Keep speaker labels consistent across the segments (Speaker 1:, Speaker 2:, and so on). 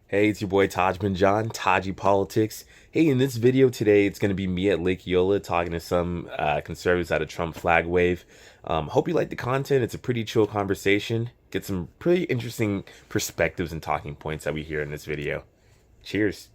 Speaker 1: Hey, it's your boy Tajman John, Tajy Politics. Hey, in this video today, it's going to be me at Lake Eola talking to some conservatives at a Trump flag wave. Hope you like the content. It's a pretty chill conversation. Get some pretty interesting perspectives and talking points that we hear in this video. Cheers.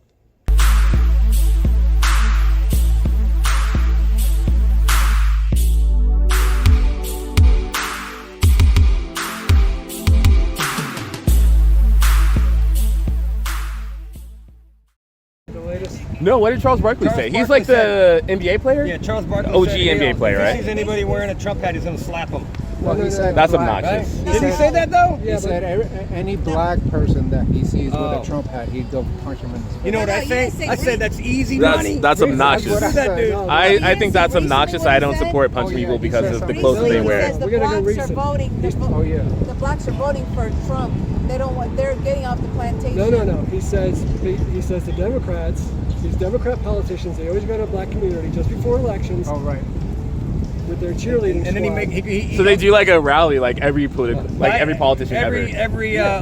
Speaker 1: No, what did Charles Barkley say? He's like the NBA player?
Speaker 2: Yeah, Charles Barkley.
Speaker 1: OG NBA player, right?
Speaker 2: If he sees anybody wearing a Trump hat, he's going to slap him.
Speaker 3: Well, he said
Speaker 1: that's
Speaker 3: black,
Speaker 1: obnoxious.
Speaker 2: Right? Did he say that though?
Speaker 3: He said any black person that he sees with a Trump hat, he'd go punch him in the face.
Speaker 2: You know what I say? I said that's easy money.
Speaker 1: That's obnoxious.
Speaker 3: That's what I said.
Speaker 1: I think that's obnoxious. I don't support punching people because of the clothes that they wear.
Speaker 4: The blacks are voting. The blacks are voting for Trump. They don't want. They're getting off the plantation.
Speaker 5: No. He says the Democrats, these Democrat politicians, they always go to a black community just before elections.
Speaker 3: Oh, right.
Speaker 5: With their cheerleading
Speaker 2: and then
Speaker 5: squad.
Speaker 1: So they do like a rally, like every politician ever.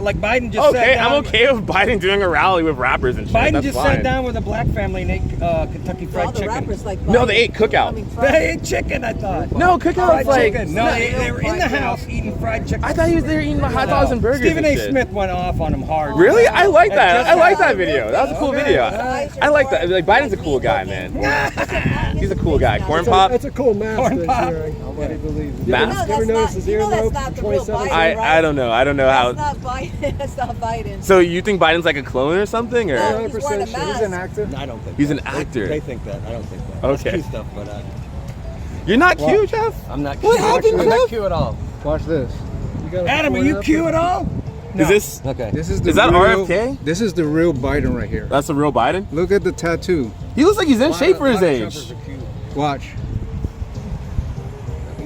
Speaker 2: Like Biden just sat down.
Speaker 1: I'm okay with Biden doing a rally with rappers and shit.
Speaker 2: Biden
Speaker 1: That's
Speaker 2: just
Speaker 1: fine.
Speaker 2: sat down with a black family and ate Kentucky
Speaker 4: All
Speaker 2: Fried
Speaker 4: the
Speaker 2: Chicken.
Speaker 4: rappers like
Speaker 1: No,
Speaker 4: Biden.
Speaker 1: they ate cookout.
Speaker 2: They ate chicken, I thought.
Speaker 1: No, cookout
Speaker 2: Fried
Speaker 1: is like
Speaker 2: chicken. No, they were in the house eating fried chicken.
Speaker 1: I thought they were eating hot dogs and burgers.
Speaker 2: Stephen
Speaker 1: and
Speaker 2: A.
Speaker 1: shit.
Speaker 2: Smith went off on him hard.
Speaker 1: Really? I like that.
Speaker 2: just
Speaker 1: I like
Speaker 2: happened.
Speaker 1: that video. That was a cool video. I like that. Like Biden's a cool guy, man. He's a cool guy. Corn pop.
Speaker 5: That's a cool mask
Speaker 2: Corn
Speaker 5: that
Speaker 2: pop.
Speaker 5: he's wearing. Nobody believes it.
Speaker 1: Mask?
Speaker 5: You ever notice his earlobe
Speaker 4: that's not
Speaker 5: in
Speaker 4: the real
Speaker 5: 2017?
Speaker 4: Biden, right?
Speaker 1: I don't know. I don't know how.
Speaker 4: That's not Biden. That's not Biden.
Speaker 1: So you think Biden's like a clone or something, or?
Speaker 4: No, he's wearing a
Speaker 5: 100%
Speaker 4: mask.
Speaker 3: He's an actor.
Speaker 2: No, I don't think
Speaker 1: He's
Speaker 2: that.
Speaker 1: an actor.
Speaker 2: They think that. I don't think that.
Speaker 1: Okay.
Speaker 2: That's cute stuff, but
Speaker 1: You're not cute, Jeff.
Speaker 2: I'm not.
Speaker 1: What happened,
Speaker 2: I'm not
Speaker 1: Jeff?
Speaker 2: cute at all.
Speaker 3: Watch this.
Speaker 5: You got a
Speaker 2: Adam, are
Speaker 5: corn
Speaker 2: you
Speaker 5: up
Speaker 2: cute at all? No.
Speaker 1: Is this?
Speaker 2: Okay.
Speaker 3: This is the
Speaker 1: Is that
Speaker 3: real,
Speaker 1: RFK?
Speaker 3: This is the real Biden right here.
Speaker 1: That's the real Biden.
Speaker 3: Look at the tattoo.
Speaker 1: He looks like he's in shape for his age.
Speaker 3: Watch.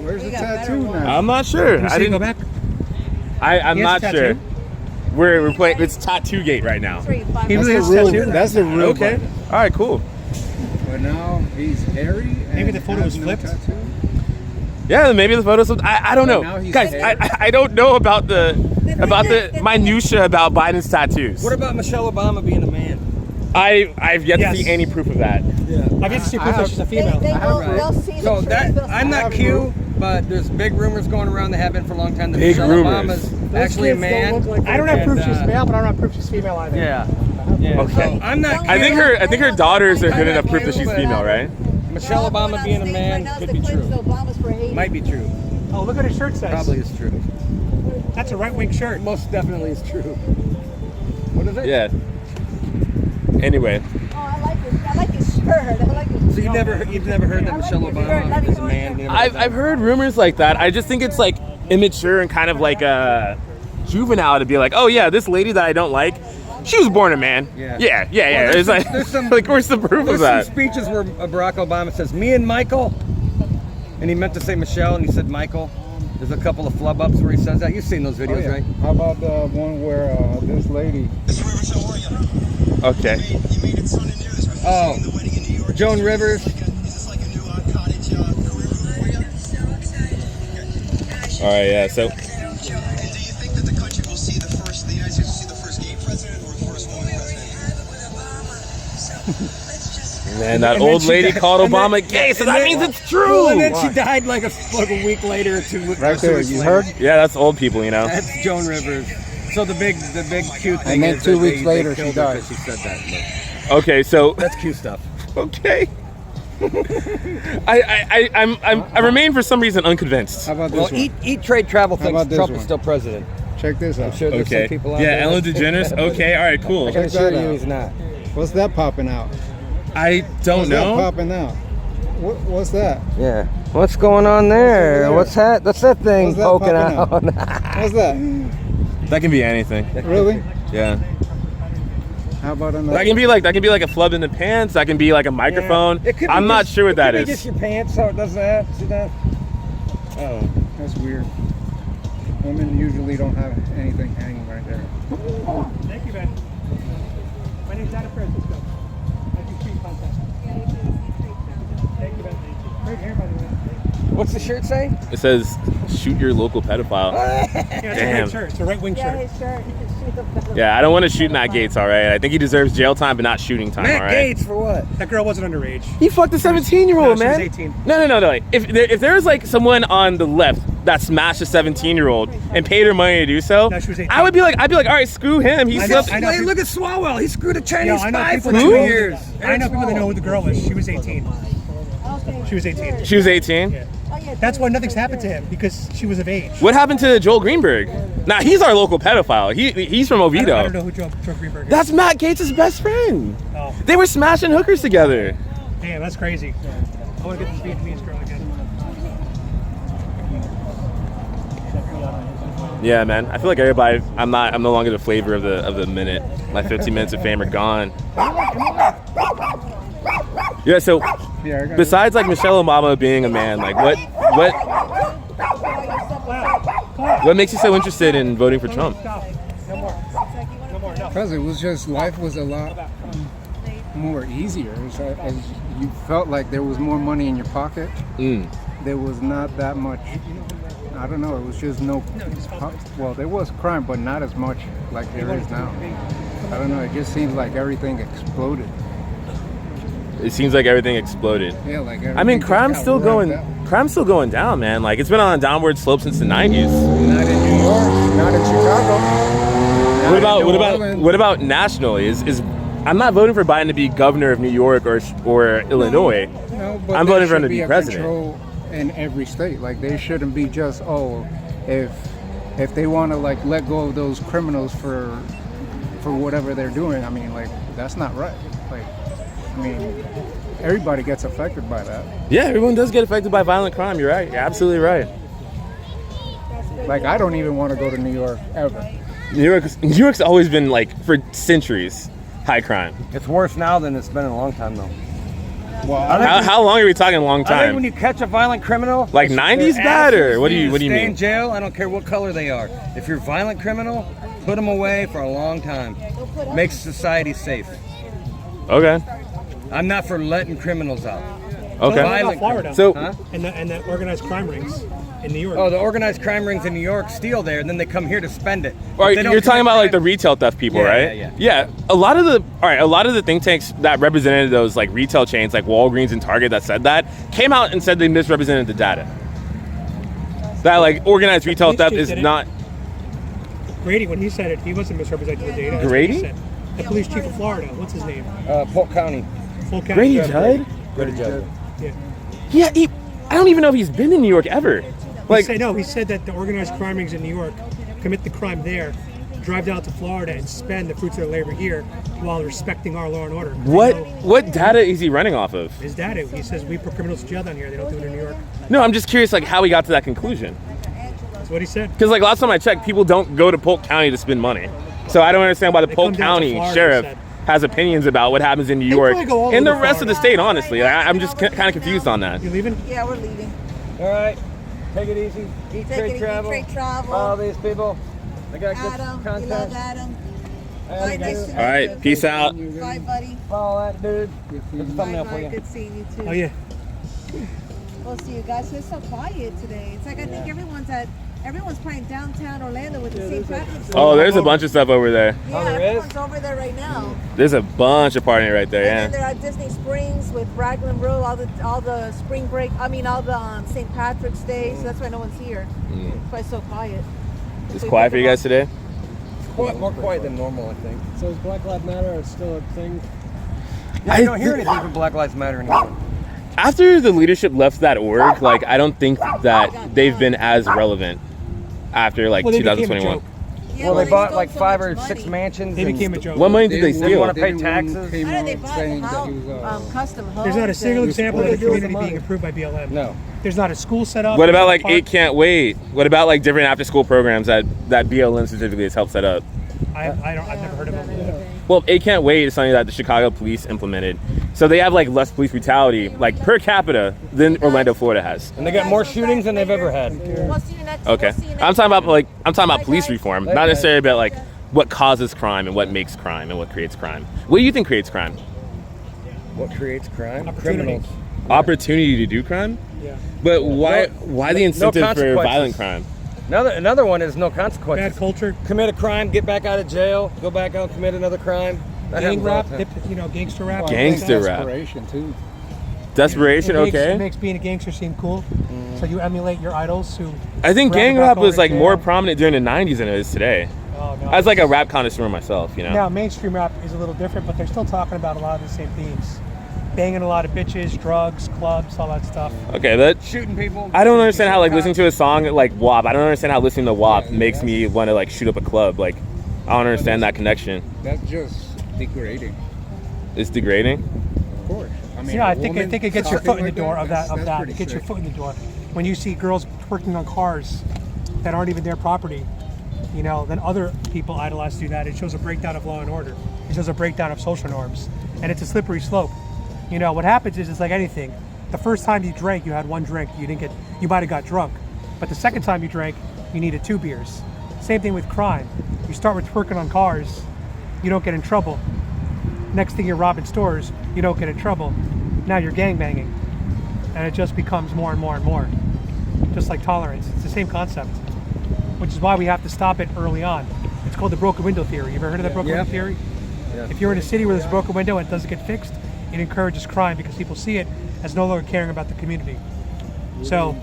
Speaker 3: Where's
Speaker 4: We
Speaker 3: the
Speaker 4: got better
Speaker 3: tattoo
Speaker 4: ones.
Speaker 3: now?
Speaker 1: I'm not sure. I didn't
Speaker 2: go back.
Speaker 1: I'm
Speaker 2: He has
Speaker 1: not
Speaker 2: a
Speaker 1: sure.
Speaker 2: tattoo?
Speaker 1: We're playing. It's Tattoo Gate right now.
Speaker 4: That's where you find
Speaker 2: He
Speaker 3: That's
Speaker 2: really
Speaker 3: the
Speaker 2: has
Speaker 3: real.
Speaker 2: tattoo?
Speaker 3: That's the real.
Speaker 1: Okay.
Speaker 3: Biden.
Speaker 1: All right. Cool.
Speaker 3: But now he's hairy. And
Speaker 2: Maybe the photo was
Speaker 3: has no
Speaker 2: flipped?
Speaker 3: tattoo.
Speaker 1: Yeah. Maybe the photos. I don't know,
Speaker 3: Now he's
Speaker 1: guys.
Speaker 3: hairy.
Speaker 1: I don't know about the minutia about Biden's tattoos.
Speaker 2: What about Michelle Obama being a man?
Speaker 1: I've yet
Speaker 2: Yes.
Speaker 1: to see any proof of that.
Speaker 2: Yeah.
Speaker 5: I've yet to see
Speaker 3: I
Speaker 5: proof that
Speaker 3: have-
Speaker 5: she's a female.
Speaker 4: They'll see the
Speaker 2: So
Speaker 4: truth.
Speaker 2: that
Speaker 4: They'll see
Speaker 2: I'm
Speaker 4: the
Speaker 2: not
Speaker 4: truth.
Speaker 2: cute, but there's big rumors going around that have been for a long time that
Speaker 1: Big
Speaker 2: Michelle
Speaker 1: rumors.
Speaker 2: Obama's
Speaker 5: Those
Speaker 2: actually a
Speaker 5: kids don't
Speaker 2: man.
Speaker 5: look like
Speaker 6: I don't have
Speaker 5: that.
Speaker 6: proof
Speaker 2: And,
Speaker 6: she's male, but I don't have proof she's female either.
Speaker 2: Yeah. Yeah.
Speaker 1: Okay.
Speaker 2: So I'm not.
Speaker 1: I think her daughters are good
Speaker 2: I'm
Speaker 1: enough
Speaker 2: not
Speaker 1: proof that
Speaker 2: cute,
Speaker 1: she's
Speaker 2: but-
Speaker 1: female, right?
Speaker 2: Michelle
Speaker 4: Well,
Speaker 2: Obama
Speaker 4: going
Speaker 2: being a
Speaker 4: on stage
Speaker 2: man
Speaker 4: right now is
Speaker 2: could
Speaker 4: the
Speaker 2: be
Speaker 4: pledge
Speaker 2: true.
Speaker 4: to Obama's for hate.
Speaker 2: Might be true.
Speaker 6: Oh, look what his shirt says.
Speaker 2: Probably is true.
Speaker 6: That's a right-wing shirt.
Speaker 2: Most definitely is true. What is it?
Speaker 1: Yeah. Anyway,
Speaker 4: Oh, I like his shirt. I like his
Speaker 2: So you've never heard that Michelle Obama is a man? You never heard
Speaker 1: I've heard rumors like that. I just think it's like immature and kind of like juvenile to be like, oh yeah, this lady that I don't like, she was born a man.
Speaker 2: Yeah.
Speaker 1: Yeah.
Speaker 2: Well,
Speaker 1: It's like,
Speaker 2: there's some-
Speaker 1: like where's the proof of
Speaker 2: There's some
Speaker 1: that?
Speaker 2: speeches where Barack Obama says, "Me and Michael," and he meant to say Michelle, and he said Michael. There's a couple of flub ups where he says that. You've seen those
Speaker 3: Oh,
Speaker 2: videos,
Speaker 3: yeah.
Speaker 2: right?
Speaker 3: How about the one where this lady?
Speaker 1: Okay.
Speaker 2: Oh, Joan Rivers.
Speaker 1: All right. Yeah. So.
Speaker 7: Do you think that the country will see the United States will see the first gay president or the first woman president?
Speaker 1: Man, that
Speaker 2: And then
Speaker 1: old
Speaker 2: she
Speaker 1: lady
Speaker 2: died-
Speaker 1: called
Speaker 2: and then-
Speaker 1: Obama gay, so
Speaker 2: and
Speaker 1: that
Speaker 2: then-
Speaker 1: means it's true.
Speaker 2: Well, and then she died like a week later or two.
Speaker 3: Right there.
Speaker 2: weeks
Speaker 3: You
Speaker 2: later.
Speaker 3: heard?
Speaker 1: Yeah, that's old people, you know.
Speaker 2: That's Joan Rivers. So the big cute thing
Speaker 3: And then
Speaker 2: is
Speaker 3: 2
Speaker 2: that
Speaker 3: weeks
Speaker 2: they
Speaker 3: later,
Speaker 2: killed
Speaker 3: she
Speaker 2: her
Speaker 3: died.
Speaker 2: 'cause She said that.
Speaker 1: Okay, so
Speaker 2: That's cute stuff.
Speaker 1: okay. I remain for some reason unconvinced.
Speaker 3: How about this
Speaker 2: Well,
Speaker 3: one?
Speaker 2: eat, trade, travel
Speaker 3: How
Speaker 2: thinks
Speaker 3: about this
Speaker 2: Trump
Speaker 3: one?
Speaker 2: is still president.
Speaker 3: Check this out.
Speaker 2: I'm sure there's
Speaker 1: Okay.
Speaker 2: some people out
Speaker 1: Yeah,
Speaker 2: there.
Speaker 1: Ellen DeGeneres. Okay, all right, cool.
Speaker 2: I can
Speaker 3: Check
Speaker 2: assure
Speaker 3: that
Speaker 2: you
Speaker 3: out.
Speaker 2: he's not.
Speaker 3: What's that popping out?
Speaker 1: I don't
Speaker 3: What's that
Speaker 1: know.
Speaker 3: popping out? What's that?
Speaker 2: Yeah. What's going on there?
Speaker 3: over
Speaker 2: What's that? That's that thing
Speaker 3: What's that
Speaker 2: poking
Speaker 3: popping
Speaker 2: out.
Speaker 3: What's that?
Speaker 1: That can be anything.
Speaker 3: Really?
Speaker 1: Yeah.
Speaker 3: How about another?
Speaker 1: That can be like a flub in the pants. That can be like a microphone.
Speaker 2: It could be
Speaker 1: I'm not
Speaker 2: just-
Speaker 1: sure what that
Speaker 2: it could be
Speaker 1: is.
Speaker 2: just your pants, so it does that. See that?
Speaker 3: Oh, that's weird. Women usually don't have anything hanging right there.
Speaker 6: Thank you, Ben. My name's Adam Francisco. I do street contact. Thank you, Ben. Great hair, by the way.
Speaker 2: What's the shirt say?
Speaker 1: It says, "Shoot your local pedophile."
Speaker 6: Yeah, it's a
Speaker 1: Damn.
Speaker 6: great shirt. It's a right-wing
Speaker 4: Yeah,
Speaker 6: shirt.
Speaker 4: his shirt.
Speaker 1: Yeah, I don't want to shoot Matt Gates, all right? I think he deserves jail time, but not shooting time, all
Speaker 2: Matt
Speaker 1: right?
Speaker 2: Gates for what?
Speaker 6: That girl wasn't underage.
Speaker 1: He fucked a 17-year-old,
Speaker 6: No, she was
Speaker 1: man.
Speaker 6: 18.
Speaker 1: No. If there's like someone on the left that smashed a 17-year-old and paid her money to do so,
Speaker 6: No, she was 18.
Speaker 1: I'd be like, all right, screw him. He
Speaker 6: I
Speaker 1: slept.
Speaker 6: know.
Speaker 2: Hey, look at Swalwell. He screwed a Chinese
Speaker 6: I know
Speaker 2: spy
Speaker 6: people
Speaker 2: for
Speaker 6: that
Speaker 2: 2
Speaker 6: know-
Speaker 2: years.
Speaker 6: I know people that know who the girl was. She was 18. She was 18.
Speaker 1: She was 18.
Speaker 6: Yeah. That's why nothing's happened to him, because she was of age.
Speaker 1: What happened to Joel Greenberg? Nah, he's our local pedophile. He's from
Speaker 6: I
Speaker 1: Oviedo.
Speaker 6: don't know who Joe Greenberg is.
Speaker 1: That's Matt Gates' best friend.
Speaker 6: Oh,
Speaker 1: They were smashing hookers together.
Speaker 6: damn, that's crazy. I want to get this Vietnamese girl again.
Speaker 1: Yeah, man. I feel like everybody. I'm no longer the flavor of the minute. My 15 minutes of fame are gone. Yeah. So,
Speaker 3: Yeah, I got
Speaker 1: besides like Michelle Obama being a man, like what makes you so interested in voting for Trump?
Speaker 6: Stop. No more. No more. No.
Speaker 3: Because it was just, life was a lot more easier. As you felt like there was more money in your pocket. There was not that much, I don't know, it was just well, there was crime, but not as much like there is now. I don't know, it just seems like everything exploded.
Speaker 1: It seems like everything exploded.
Speaker 3: Yeah, like
Speaker 1: I mean,
Speaker 3: everything
Speaker 1: crime's
Speaker 3: just
Speaker 1: still
Speaker 3: got
Speaker 1: going.
Speaker 3: ramped up.
Speaker 1: Crime's still going down, man. Like it's been on a downward slope since the 90s.
Speaker 3: Not in New York, not in Chicago.
Speaker 1: What about nationally? Is I'm not voting for Biden to be governor of New York or Illinois.
Speaker 3: No, but
Speaker 1: I'm
Speaker 3: there
Speaker 1: voting for him to
Speaker 3: should
Speaker 1: be
Speaker 3: a
Speaker 1: president.
Speaker 3: Control in every state. Like there shouldn't be just if they want to like let go of those criminals for whatever they're doing. I mean, like that's not right. Like, I mean, everybody gets affected by that.
Speaker 1: Yeah, everyone does get affected by violent crime. You're right. You're absolutely right.
Speaker 3: Like I don't even want to go to New York ever.
Speaker 1: New York's always been like for centuries high crime.
Speaker 2: It's worse now than it's been in a long time, though.
Speaker 3: Well,
Speaker 1: How long are we talking? A long
Speaker 2: I think
Speaker 1: time.
Speaker 2: when you catch a violent criminal,
Speaker 1: Like 90s bad, or what do you
Speaker 2: stay
Speaker 1: mean?
Speaker 2: in jail. I don't care what color they are. If you're a violent criminal, put them away for a long time. Makes society safe.
Speaker 1: Okay.
Speaker 2: I'm not for letting criminals out.
Speaker 1: Okay.
Speaker 6: What about
Speaker 2: Violent
Speaker 6: Florida?
Speaker 1: So
Speaker 2: Huh?
Speaker 6: and the organized crime rings in New York.
Speaker 2: Oh, the organized crime rings in New York steal there, and then they come here to spend it.
Speaker 1: All right,
Speaker 2: If they don't
Speaker 1: you're talking
Speaker 2: commit
Speaker 1: about like the
Speaker 2: crime-
Speaker 1: retail theft people,
Speaker 2: Yeah,
Speaker 1: right?
Speaker 2: yeah.
Speaker 1: A lot of the think tanks that represented those like retail chains like Walgreens and Target that said that came out and said they misrepresented the data. That like organized retail
Speaker 6: Police
Speaker 1: theft
Speaker 6: chief
Speaker 1: is
Speaker 6: did it.
Speaker 1: not.
Speaker 6: Grady, when he said it, he wasn't misrepresenting the data. That's what
Speaker 1: Grady?
Speaker 6: he said. The police chief of Florida. What's his name?
Speaker 2: Polk County.
Speaker 6: Full county.
Speaker 1: Grady
Speaker 6: Yeah.
Speaker 1: Judd?
Speaker 2: Good job.
Speaker 6: Yeah.
Speaker 1: Yeah, I don't even know if he's been in New York ever. Like,
Speaker 6: He said that the organized crime rings in New York commit the crime there, drive down to Florida and spend the fruits of their labor here while respecting our law and order.
Speaker 1: what data is he running off of?
Speaker 6: His dad, he says we put criminals to jail down here. They don't do it in New York.
Speaker 1: No, I'm just curious like how he got to that conclusion.
Speaker 6: That's what he said.
Speaker 1: Because like last time I checked, people don't go to Polk County to spend money. So I don't understand why the
Speaker 6: They
Speaker 1: Polk
Speaker 6: come down to
Speaker 1: County
Speaker 6: Florida,
Speaker 1: sheriff
Speaker 6: he said.
Speaker 1: has opinions about what happens in New
Speaker 6: They
Speaker 1: York
Speaker 6: probably go all
Speaker 1: and the
Speaker 6: over
Speaker 1: rest of the
Speaker 6: Florida.
Speaker 1: state. Honestly, I'm just kind of confused on that.
Speaker 6: You leaving?
Speaker 4: Yeah, we're leaving.
Speaker 2: All right. Take it easy. Eat
Speaker 4: Take it
Speaker 2: trade
Speaker 4: easy,
Speaker 2: travel.
Speaker 4: trade travel.
Speaker 2: Follow these people. They got good
Speaker 4: Adam, we
Speaker 2: content.
Speaker 4: love Adam. Bye, nice to meet
Speaker 1: All right,
Speaker 4: you.
Speaker 1: peace out.
Speaker 4: Bye, buddy.
Speaker 2: Follow that dude. There's a
Speaker 4: Bye,
Speaker 2: thumbnail for
Speaker 4: bye.
Speaker 2: you.
Speaker 4: Good seeing you too.
Speaker 6: Oh yeah.
Speaker 4: We'll see you guys. It's so quiet today. It's like I think everyone's playing downtown Orlando with the St. Patrick's Day.
Speaker 1: Oh, there's a bunch of stuff over there.
Speaker 4: Yeah,
Speaker 2: Oh, there is?
Speaker 4: everyone's over there right now.
Speaker 1: There's a bunch of partying right there.
Speaker 4: And then
Speaker 1: Yeah.
Speaker 4: they're at Disney Springs with Raglan Road, all the spring break. I mean, all the St. Patrick's Day. So that's why no one's here. That's why it's so quiet.
Speaker 1: It's quiet for you guys today.
Speaker 2: More quiet than normal, I think.
Speaker 5: So is Black Lives Matter still a thing?
Speaker 2: Yeah, I don't hear anything from Black Lives Matter anymore.
Speaker 1: After the leadership left that org, like I don't think that they've been as relevant after like
Speaker 6: Well, they became a
Speaker 1: 2021.
Speaker 6: joke.
Speaker 4: Yeah,
Speaker 2: Well, they bought
Speaker 4: stole
Speaker 2: like
Speaker 4: so
Speaker 2: 5
Speaker 4: much
Speaker 2: or
Speaker 4: money.
Speaker 2: 6 mansions.
Speaker 6: They
Speaker 2: and
Speaker 6: became a joke.
Speaker 1: What money did they
Speaker 2: Didn't
Speaker 1: steal?
Speaker 2: wanna pay taxes.
Speaker 3: Came
Speaker 4: How did they
Speaker 3: out
Speaker 4: buy
Speaker 3: saying
Speaker 4: the
Speaker 3: that
Speaker 4: house,
Speaker 3: he was,
Speaker 4: custom homes?
Speaker 6: There's not a single
Speaker 4: and-
Speaker 6: example
Speaker 5: What
Speaker 6: of
Speaker 5: do
Speaker 6: a
Speaker 5: they do with the
Speaker 6: community being
Speaker 5: money?
Speaker 6: approved by BLM.
Speaker 2: No.
Speaker 6: There's not a school set up.
Speaker 1: What about
Speaker 6: there's
Speaker 1: like
Speaker 6: no park.
Speaker 1: 8 Can't Wait? What about like different after school programs that BLM specifically has helped set up?
Speaker 6: I've never heard of them.
Speaker 1: Well, 8 Can't Wait is something that the Chicago police implemented. So they have like less police brutality, like per capita, than Orlando, Florida has.
Speaker 2: And they got more shootings than they've ever had.
Speaker 4: We'll see you next.
Speaker 1: Okay,
Speaker 4: We'll see you next
Speaker 1: I'm talking about
Speaker 4: time.
Speaker 1: police reform, not necessarily about like what causes crime and what makes crime and what creates crime. What do you think creates crime?
Speaker 2: What creates crime?
Speaker 6: Opportunity.
Speaker 2: Criminals.
Speaker 1: Opportunity to do crime?
Speaker 6: Yeah.
Speaker 1: But why the incentive for
Speaker 2: consequences.
Speaker 1: violent crime?
Speaker 2: Another one is no consequences.
Speaker 6: Bad culture.
Speaker 2: Commit a crime, get back out of jail, go back out and commit another crime. That
Speaker 6: Gang
Speaker 2: happens all
Speaker 6: rap,
Speaker 2: the time.
Speaker 6: you know, gangster rap.
Speaker 1: Gangster rap.
Speaker 3: Desperation, too.
Speaker 1: Desperation,
Speaker 6: It
Speaker 1: okay.
Speaker 6: makes being a gangster seem cool. So you emulate your idols who.
Speaker 1: I think
Speaker 6: rap
Speaker 1: gang
Speaker 6: about
Speaker 1: rap
Speaker 6: going
Speaker 1: was
Speaker 6: to
Speaker 1: like
Speaker 6: jail.
Speaker 1: more prominent during the 90s than it is today.
Speaker 6: Oh, no.
Speaker 1: As like a rap connoisseur myself, you know.
Speaker 6: Now, mainstream rap is a little different, but they're still talking about a lot of the same themes. Banging a lot of bitches, drugs, clubs, all that stuff.
Speaker 1: Okay, that
Speaker 2: Shooting people.
Speaker 1: I don't understand how like listening to a song like WAP. I don't understand how listening to WAP makes me want to like shoot up a club. Like, I don't understand that connection.
Speaker 3: That's just degrading.
Speaker 1: It's degrading.
Speaker 3: Of course. I mean,
Speaker 6: Yeah, I
Speaker 3: a
Speaker 6: think
Speaker 3: woman
Speaker 6: it gets your
Speaker 3: talking
Speaker 6: foot in the
Speaker 3: like
Speaker 6: door of that.
Speaker 3: that's
Speaker 6: It
Speaker 3: pretty
Speaker 6: gets your
Speaker 3: sick.
Speaker 6: foot in the door. When you see girls twerking on cars that aren't even their property, you know, then other people idolize to do that. It shows a breakdown of law and order. It shows a breakdown of social norms, and it's a slippery slope. You know, what happens is it's like anything. The first time you drank, you had one drink. You might have got drunk, but the second time you drank, you needed 2 beers. Same thing with crime. You start with twerking on cars, you don't get in trouble. Next thing you're robbing stores, you don't get in trouble. Now you're gangbanging, and it just becomes more and more and more. Just like tolerance, it's the same concept, which is why we have to stop it early on. It's called the broken window theory. You ever heard of the broken window theory?
Speaker 2: Yeah.
Speaker 6: If you're in a city where there's a broken window and it doesn't get fixed, it encourages crime because people see it as no longer caring about the community. So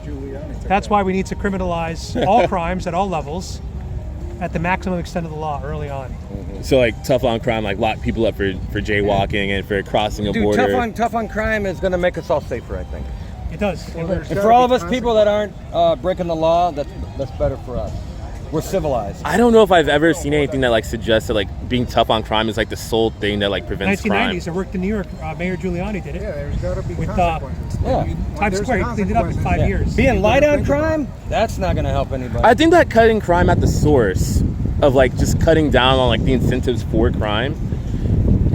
Speaker 6: that's why we need to criminalize all crimes at all levels at the maximum extent of the law early on.
Speaker 1: So like tough on crime, like lock people up for jaywalking and for crossing a
Speaker 2: Dude,
Speaker 1: border.
Speaker 2: tough on crime is going to make us all safer, I think.
Speaker 6: It does. It works.
Speaker 2: And for all of us people that aren't breaking the law, that's better for us. We're civilized.
Speaker 1: I don't know if I've ever seen anything that like suggests that like being tough on crime is like the sole thing that like prevents
Speaker 6: 1990s,
Speaker 1: crime.
Speaker 6: it worked in New York. Mayor Giuliani did it.
Speaker 3: Yeah, there's got to be
Speaker 6: With,
Speaker 3: consequences.
Speaker 2: Yeah.
Speaker 6: Times
Speaker 3: There's
Speaker 6: Square, he cleaned it up in 5 years.
Speaker 2: Being light on crime, that's not going to help anybody.
Speaker 1: I think that cutting crime at the source of like just cutting down on like the incentives for crime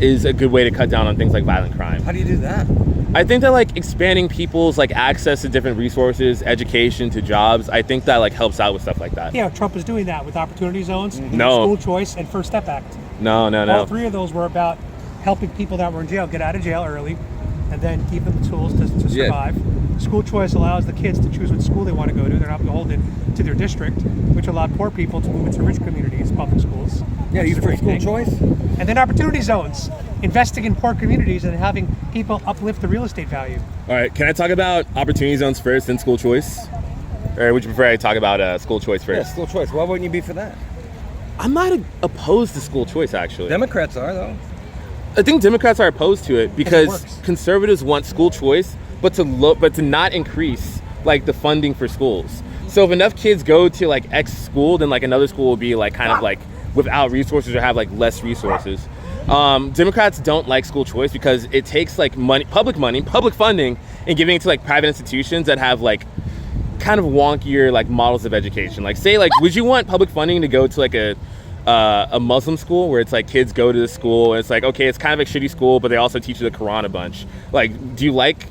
Speaker 1: is a good way to cut down on things like violent crime.
Speaker 2: How do you do that?
Speaker 1: I think that like expanding people's like access to different resources, education, to jobs, I think that like helps out with stuff like that.
Speaker 6: Yeah, Trump is doing that with opportunity zones,
Speaker 1: No.
Speaker 6: school choice, and First Step Act.
Speaker 1: No.
Speaker 6: All 3 of those were about helping people that were in jail get out of jail early and then give them the tools to
Speaker 1: Yeah.
Speaker 6: survive. School choice allows the kids to choose what school they want to go to. They're not beholden to their district, which allowed poor people to move into rich communities, public schools.
Speaker 2: Yeah,
Speaker 6: which
Speaker 2: you
Speaker 6: is a
Speaker 2: for
Speaker 6: great
Speaker 2: school
Speaker 6: thing.
Speaker 2: choice?
Speaker 6: And then opportunity zones, investing in poor communities and having people uplift the real estate value.
Speaker 1: All right, can I talk about opportunity zones first and school choice? Or would you prefer I talk about school choice
Speaker 2: Yeah,
Speaker 1: first?
Speaker 2: school choice. Why wouldn't you be for that?
Speaker 1: I'm not opposed to school choice, actually.
Speaker 2: Democrats are, though.
Speaker 1: I think Democrats are opposed to it because
Speaker 6: works.
Speaker 1: conservatives want school choice, but to not increase like the funding for schools. So if enough kids go to like X school, then like another school will be like kind of like without resources or have like less resources. Democrats don't like school choice because it takes like public funding, and giving it to like private institutions that have like kind of wonkier like models of education. Like say like, would you want public funding to go to like a Muslim school where it's like kids go to the school and it's like, okay, it's kind of a shitty school, but they also teach you the Quran a bunch. Like, do you like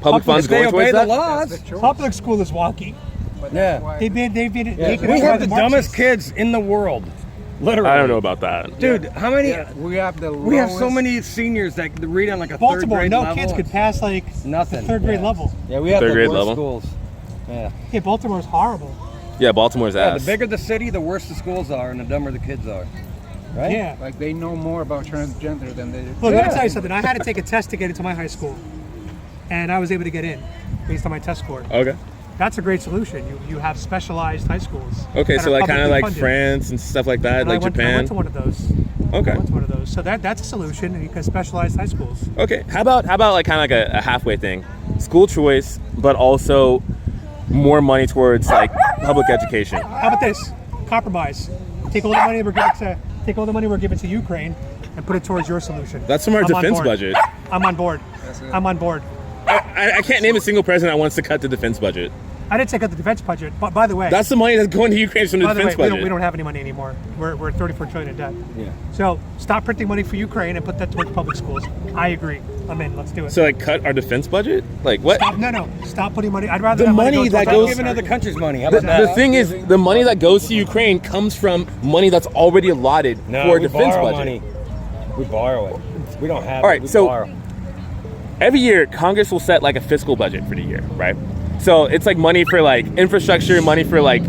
Speaker 1: public funds
Speaker 2: If they
Speaker 1: going
Speaker 2: obey
Speaker 1: towards
Speaker 2: the
Speaker 1: that?
Speaker 2: laws.
Speaker 6: Public school is wonky.
Speaker 2: Yeah.
Speaker 6: They've been taken
Speaker 2: We
Speaker 6: over
Speaker 2: have
Speaker 6: by
Speaker 2: the
Speaker 6: Marxists.
Speaker 2: dumbest kids in the world. Literally.
Speaker 1: I don't know about that.
Speaker 2: Dude, how many...
Speaker 3: We have the
Speaker 2: We have so
Speaker 3: lowest-
Speaker 2: many seniors that read on like a third
Speaker 6: Baltimore,
Speaker 2: grade
Speaker 6: no
Speaker 2: level.
Speaker 6: kids could pass like
Speaker 2: Nothing.
Speaker 6: the 3rd grade
Speaker 2: Yeah.
Speaker 6: level.
Speaker 2: Yeah, we have
Speaker 1: Third
Speaker 2: the
Speaker 1: grade
Speaker 2: worst
Speaker 1: level?
Speaker 2: schools. Yeah.
Speaker 6: Yeah, Baltimore's horrible.
Speaker 1: Yeah, Baltimore's
Speaker 2: Yeah,
Speaker 1: ass.
Speaker 2: the bigger the city, the worse the schools are and the dumber the kids are. Right?
Speaker 6: Yeah.
Speaker 3: Like they know more about transgender than they do.
Speaker 6: Look, let me tell you something. I had to take a test to get into my high school, and I was able to get in based on my test score.
Speaker 1: Okay.
Speaker 6: That's a great solution. You have specialized high schools.
Speaker 1: Okay,
Speaker 6: that
Speaker 1: so
Speaker 6: are
Speaker 1: like kind of
Speaker 6: publicly
Speaker 1: like
Speaker 6: funded.
Speaker 1: France and stuff like that,
Speaker 6: And
Speaker 1: like
Speaker 6: I went
Speaker 1: Japan.
Speaker 6: to one of those.
Speaker 1: Okay.
Speaker 6: I went to one of those. So that's a solution. You can specialize high schools.
Speaker 1: Okay. How about like kind of like a halfway thing, school choice, but also more money towards like public education.
Speaker 6: How about this? Compromise. Take all the money we're giving to Ukraine and put it towards your solution.
Speaker 1: That's from our
Speaker 6: I'm on
Speaker 1: defense
Speaker 6: board.
Speaker 1: budget.
Speaker 6: I'm on board. I'm on board.
Speaker 1: I can't name a single president that wants to cut the defense budget.
Speaker 6: I didn't take out the defense budget, but by the way,
Speaker 1: That's the money that's going to Ukraine from the
Speaker 6: by the way,
Speaker 1: defense budget.
Speaker 6: we don't have any money anymore. We're 34 trillion in debt.
Speaker 2: Yeah.
Speaker 6: So stop printing money for Ukraine and put that towards public schools. I agree. I'm in. Let's do it.
Speaker 1: So like cut our defense budget? Like what?
Speaker 6: No. Stop putting money. I'd rather
Speaker 1: The
Speaker 6: that
Speaker 1: money that
Speaker 6: go
Speaker 1: goes-
Speaker 2: Giving other countries money. How
Speaker 1: The,
Speaker 2: about that?
Speaker 1: the thing is, the money that goes to Ukraine comes from money that's already allotted for a defense budget.
Speaker 2: money. We borrow it. We don't have
Speaker 1: All right,
Speaker 2: it. We
Speaker 1: so-
Speaker 2: borrow.
Speaker 1: Every year, Congress will set like a fiscal budget for the year, right? So it's like money for like infrastructure, money for like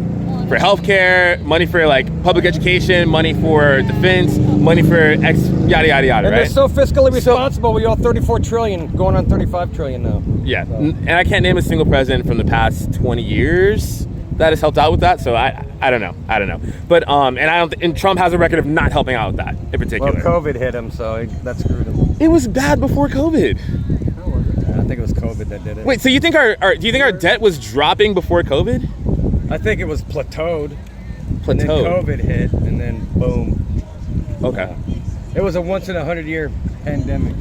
Speaker 1: for healthcare, money for like public education, money for defense, money for X yada yada yada.
Speaker 2: And
Speaker 1: right?
Speaker 2: they're so fiscally responsible. We owe 34 trillion, going on 35 trillion now.
Speaker 1: Yeah, and I can't name a single president from the past 20 years that has helped out with that. So I don't know. But and Trump has a record of not helping out with that in particular.
Speaker 2: Well, COVID hit him, so that screwed him.
Speaker 1: It was bad before COVID.
Speaker 2: I think it was COVID that did it.
Speaker 1: Wait, so you think do you think our debt was dropping before COVID?
Speaker 2: I think it was plateaued.
Speaker 1: Plateaued.
Speaker 2: And then COVID hit, and then boom.
Speaker 1: Okay.
Speaker 2: It was a once in 100-year pandemic.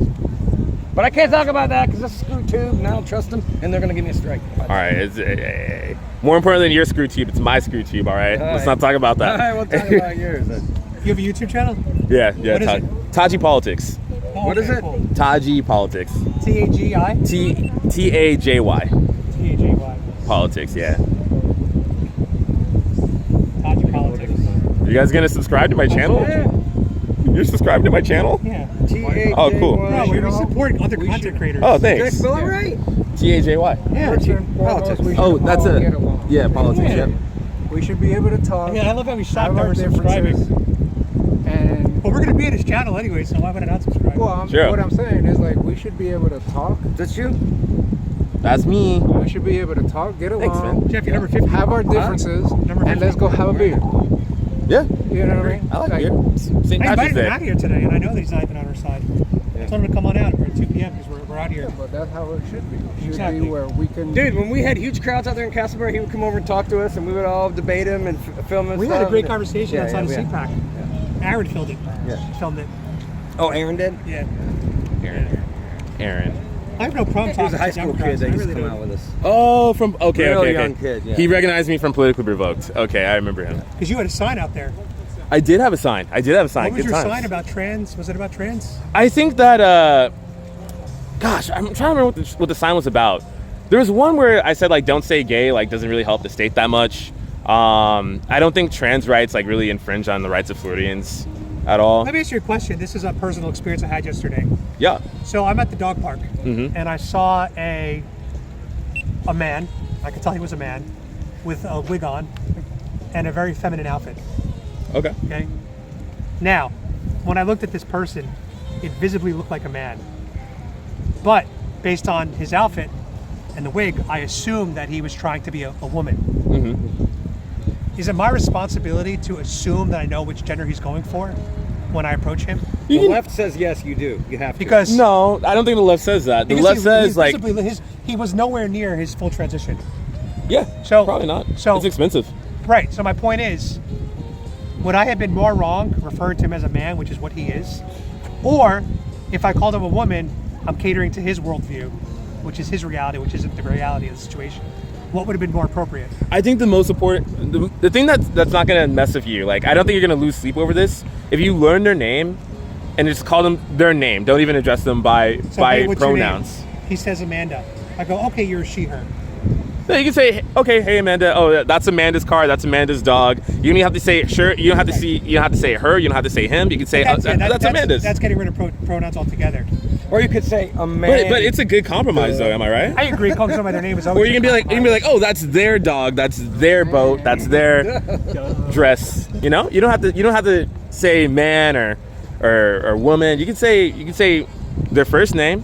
Speaker 2: But I can't talk about that because it's a screw tube, and I don't trust them, and they're gonna give me a strike.
Speaker 1: All right. It's, more important than your screw tube, it's my screw tube. All right. Let's not talk about that.
Speaker 2: All right, we'll talk about yours then.
Speaker 6: You have a YouTube channel?
Speaker 1: Yeah.
Speaker 6: What is it?
Speaker 1: Tajy Politics.
Speaker 6: Oh,
Speaker 2: What is it?
Speaker 6: Cool.
Speaker 1: Tajy Politics.
Speaker 6: T-A-G-I?
Speaker 1: Tajy.
Speaker 6: T-A-G-Y.
Speaker 1: Politics. Yeah.
Speaker 6: Tajy Politics.
Speaker 1: You guys gonna subscribe to my channel?
Speaker 2: Yeah.
Speaker 1: You're subscribed to my channel?
Speaker 6: Yeah.
Speaker 1: Oh, cool.
Speaker 6: No, we support other content creators.
Speaker 1: Oh,
Speaker 2: Did I
Speaker 1: thanks.
Speaker 2: spell it right?
Speaker 1: Tajy.
Speaker 6: Yeah.
Speaker 2: Politics.
Speaker 1: Oh, that's
Speaker 3: all
Speaker 1: a
Speaker 3: get along.
Speaker 1: yeah. Politics.
Speaker 6: Yeah.
Speaker 1: Yep.
Speaker 3: We should be able to talk.
Speaker 6: I mean, I love how we stopped
Speaker 3: have our
Speaker 6: never subscribing.
Speaker 3: differences, And
Speaker 6: But we're going to be at his channel anyway, so why would I not subscribe?
Speaker 3: well,
Speaker 1: Sure.
Speaker 3: what I'm saying is like we should be able to talk.
Speaker 2: That's you?
Speaker 1: That's me.
Speaker 3: We should be able to talk, get
Speaker 1: Thanks,
Speaker 3: along,
Speaker 1: man.
Speaker 6: Jeff, you're number 50.
Speaker 3: have our differences,
Speaker 6: Number
Speaker 3: and let's go have a beer.
Speaker 1: Yeah.
Speaker 3: You know what I mean?
Speaker 1: I like beer. St.
Speaker 6: I invited
Speaker 1: Patrick's
Speaker 6: him
Speaker 1: Day.
Speaker 6: out here today, and I know that he's not even on our side. I told him to come on out. We're at 2 p.m. because we're out here.
Speaker 3: But that's how it should be. It should
Speaker 6: Exactly.
Speaker 3: be where we can.
Speaker 2: Dude, when we had huge crowds out there in Castleberry, he would come over and talk to us, and we would all debate him and film and
Speaker 6: We
Speaker 2: stuff.
Speaker 6: had a great conversation outside of
Speaker 2: yeah.
Speaker 6: CPAC. Aaron filmed it.
Speaker 1: Yeah.
Speaker 6: Filmed it.
Speaker 2: Oh, Aaron did?
Speaker 6: Yeah.
Speaker 1: Aaron.
Speaker 6: I have no problem
Speaker 2: He was
Speaker 6: talking
Speaker 2: a high
Speaker 6: to
Speaker 2: school
Speaker 6: Democrats.
Speaker 2: kid that
Speaker 6: I
Speaker 2: used to
Speaker 6: really
Speaker 2: come
Speaker 6: do.
Speaker 2: out with us.
Speaker 1: Oh, from okay,
Speaker 2: Real
Speaker 1: okay,
Speaker 2: young
Speaker 1: okay.
Speaker 2: kid, yeah.
Speaker 1: He recognized me from Politically Revoked. Okay, I remember him.
Speaker 6: Because you had a sign out there.
Speaker 1: I did have a sign.
Speaker 6: What was
Speaker 1: Good
Speaker 6: your
Speaker 1: times.
Speaker 6: sign about trans? Was it about trans?
Speaker 1: I think that gosh, I'm trying to remember what the sign was about. There was one where I said like don't say gay, like doesn't really help the state that much. I don't think trans rights like really infringe on the rights of Floridians at all.
Speaker 6: Let me ask you a question. This is a personal experience I had yesterday.
Speaker 1: Yeah.
Speaker 6: So I'm at the dog park, and I saw a man. I could tell he was a man with a wig on and a very feminine outfit.
Speaker 1: Okay.
Speaker 6: Okay. Now, when I looked at this person, it visibly looked like a man. But based on his outfit and the wig, I assumed that he was trying to be a woman. Is it my responsibility to assume that I know which gender he's going for when I approach him?
Speaker 2: The left says yes, you do. You have to.
Speaker 6: Because
Speaker 1: No, I don't think the left says that. The
Speaker 6: because
Speaker 1: left
Speaker 6: he-
Speaker 1: says
Speaker 6: he's
Speaker 1: like
Speaker 6: visibly- he was nowhere near his full transition.
Speaker 1: yeah.
Speaker 6: So-
Speaker 1: probably not.
Speaker 6: so-
Speaker 1: it's expensive.
Speaker 6: Right. So my point is, would I have been more wrong referring to him as a man, which is what he is, or if I called him a woman, I'm catering to his worldview, which is his reality, which isn't the reality of the situation. What would have been more appropriate?
Speaker 1: I think the most important, the thing that's not gonna mess with you, like I don't think you're gonna lose sleep over this. If you learn their name, and just call them their name, don't even address them by
Speaker 6: So, hey, what's your name?
Speaker 1: pronouns.
Speaker 6: He says Amanda. I go, okay, you're a she/her.
Speaker 1: No, you can say, okay, hey Amanda. Oh, that's Amanda's car. That's Amanda's dog. You don't even have to say sure. You don't have to see. You don't have to say her. You don't have to say him. You can say that's Amanda's.
Speaker 6: That's getting rid of pronouns altogether.
Speaker 2: Or you could say a man.
Speaker 1: but it's a good compromise though. Am I right?
Speaker 6: I agree. Calling somebody their name is always.
Speaker 1: Or you can be like, oh, that's their dog. That's their boat. That's their dress. You know, you don't have to say man or woman. You can say their first name.